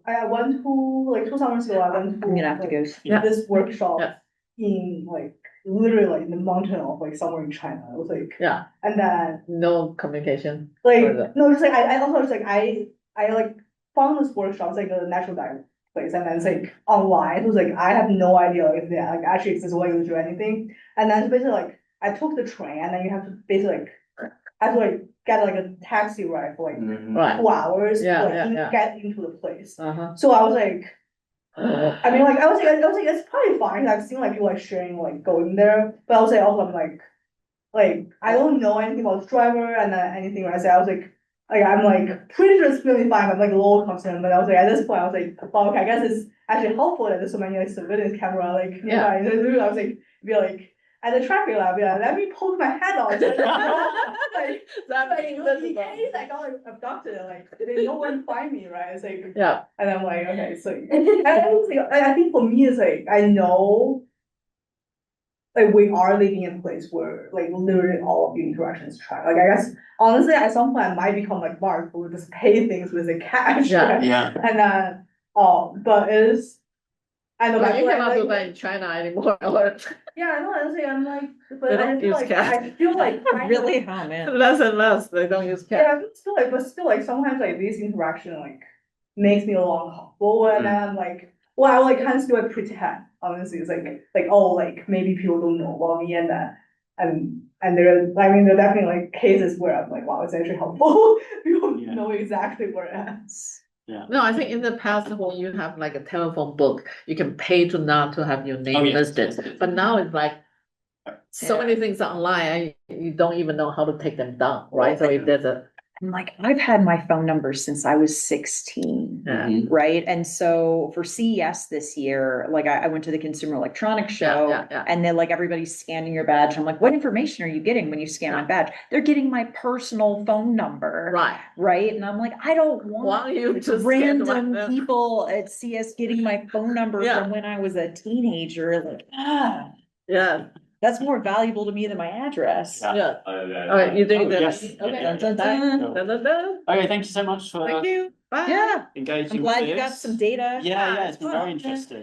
Speaker 3: I went to, like 2 summers ago, I went to.
Speaker 8: I'm gonna have to go.
Speaker 2: Yeah.
Speaker 3: This workshop
Speaker 2: Yeah.
Speaker 3: in like, literally like in the mountain of like somewhere in China, it was like.
Speaker 2: Yeah.
Speaker 3: And then,
Speaker 2: No communication.
Speaker 3: like,
Speaker 2: further.
Speaker 3: no, just like, I also was like, I like found this workshop, it's like a natural dive place, and then it's like online, it was like, I have no idea like, if they like actually exist, what you do anything. And then it's basically like, I took the train, and then you have to basically like, I have to like get like a taxi ride for like
Speaker 2: Right.
Speaker 3: 2 hours, to,
Speaker 2: Yeah,
Speaker 3: like
Speaker 2: yeah.
Speaker 3: get into the place.
Speaker 2: Uh-huh.
Speaker 3: So I was like, I mean, like, I was like, it's probably fine, 'cause I've seen like people like sharing, like going there, but I was like, also, I'm like, I don't know anything about the driver and anything, right? So I was like, I'm like, pretty sure it's really fine, I'm like a little concerned, but I was like, at this point, I was like, well, okay, I guess it's actually helpful that there's so many like surveillance camera, like, nearby. I was like, be like, at the traffic light, be like, let me poke my head out. Like, in case I got like abducted, like, they know where to find me, right? It's like,
Speaker 2: Yeah.
Speaker 3: and I'm like, okay, so, and I think for me, it's like, I know, like, we are living in a place where, like, literally all of the interactions track. Like, I guess, honestly, at some point, I might become like Mark, who would just pay things with the cash.
Speaker 2: Yeah.
Speaker 3: right?
Speaker 1: Yeah.
Speaker 3: And then, but it's, I know,
Speaker 2: But you
Speaker 3: like,
Speaker 2: cannot do that in China anymore.
Speaker 3: yeah, I know, honestly, I'm like,
Speaker 2: They
Speaker 3: but
Speaker 2: don't
Speaker 3: I feel
Speaker 2: use
Speaker 3: like,
Speaker 2: cash.
Speaker 3: I feel like. kind of-
Speaker 8: Really? Oh, man.
Speaker 2: Less and less, they don't use cash.
Speaker 3: Yeah, but still like, sometimes like this interaction like makes me a little uncomfortable, and then I'm like, well, I like kind of still like pretend, honestly, it's like, oh, like maybe people don't know about me, and there, I mean, there are definitely like cases where I'm like, wow, it's actually helpful, people know exactly where it is.
Speaker 1: Yeah.
Speaker 2: No, I think in the past, when you have like a telephone book, you can pay to not to have your name listed. But now it's like so many things are online, you don't even know how to take them down, right? So if there's a
Speaker 8: I'm like, I've had my phone number since I was 16. Right? And so for CES this year, like I went to the Consumer Electronics Show, and then like everybody's scanning your badge. I'm like, what information are you getting when you scan my badge? They're getting my personal phone number. Right? And I'm like, I don't want
Speaker 2: you to
Speaker 8: random people at CES getting my phone number from when I was a teenager. Like,
Speaker 2: Yeah.
Speaker 8: That's more valuable to me than my address.
Speaker 2: Yeah,
Speaker 7: All
Speaker 2: all right, you doing
Speaker 1: Oh,
Speaker 2: that?
Speaker 1: yes.
Speaker 2: Okay.
Speaker 1: Yeah,
Speaker 2: Dun, dun,
Speaker 1: Cool.
Speaker 2: dun, dun, dun.
Speaker 1: Okay, thank you so much for
Speaker 8: Thank you.
Speaker 2: Bye.
Speaker 8: Yeah,
Speaker 1: engaging
Speaker 8: I'm glad
Speaker 1: with
Speaker 8: you got
Speaker 1: this.
Speaker 8: some data.
Speaker 1: Yeah, it's been very
Speaker 2: fun.
Speaker 1: interesting.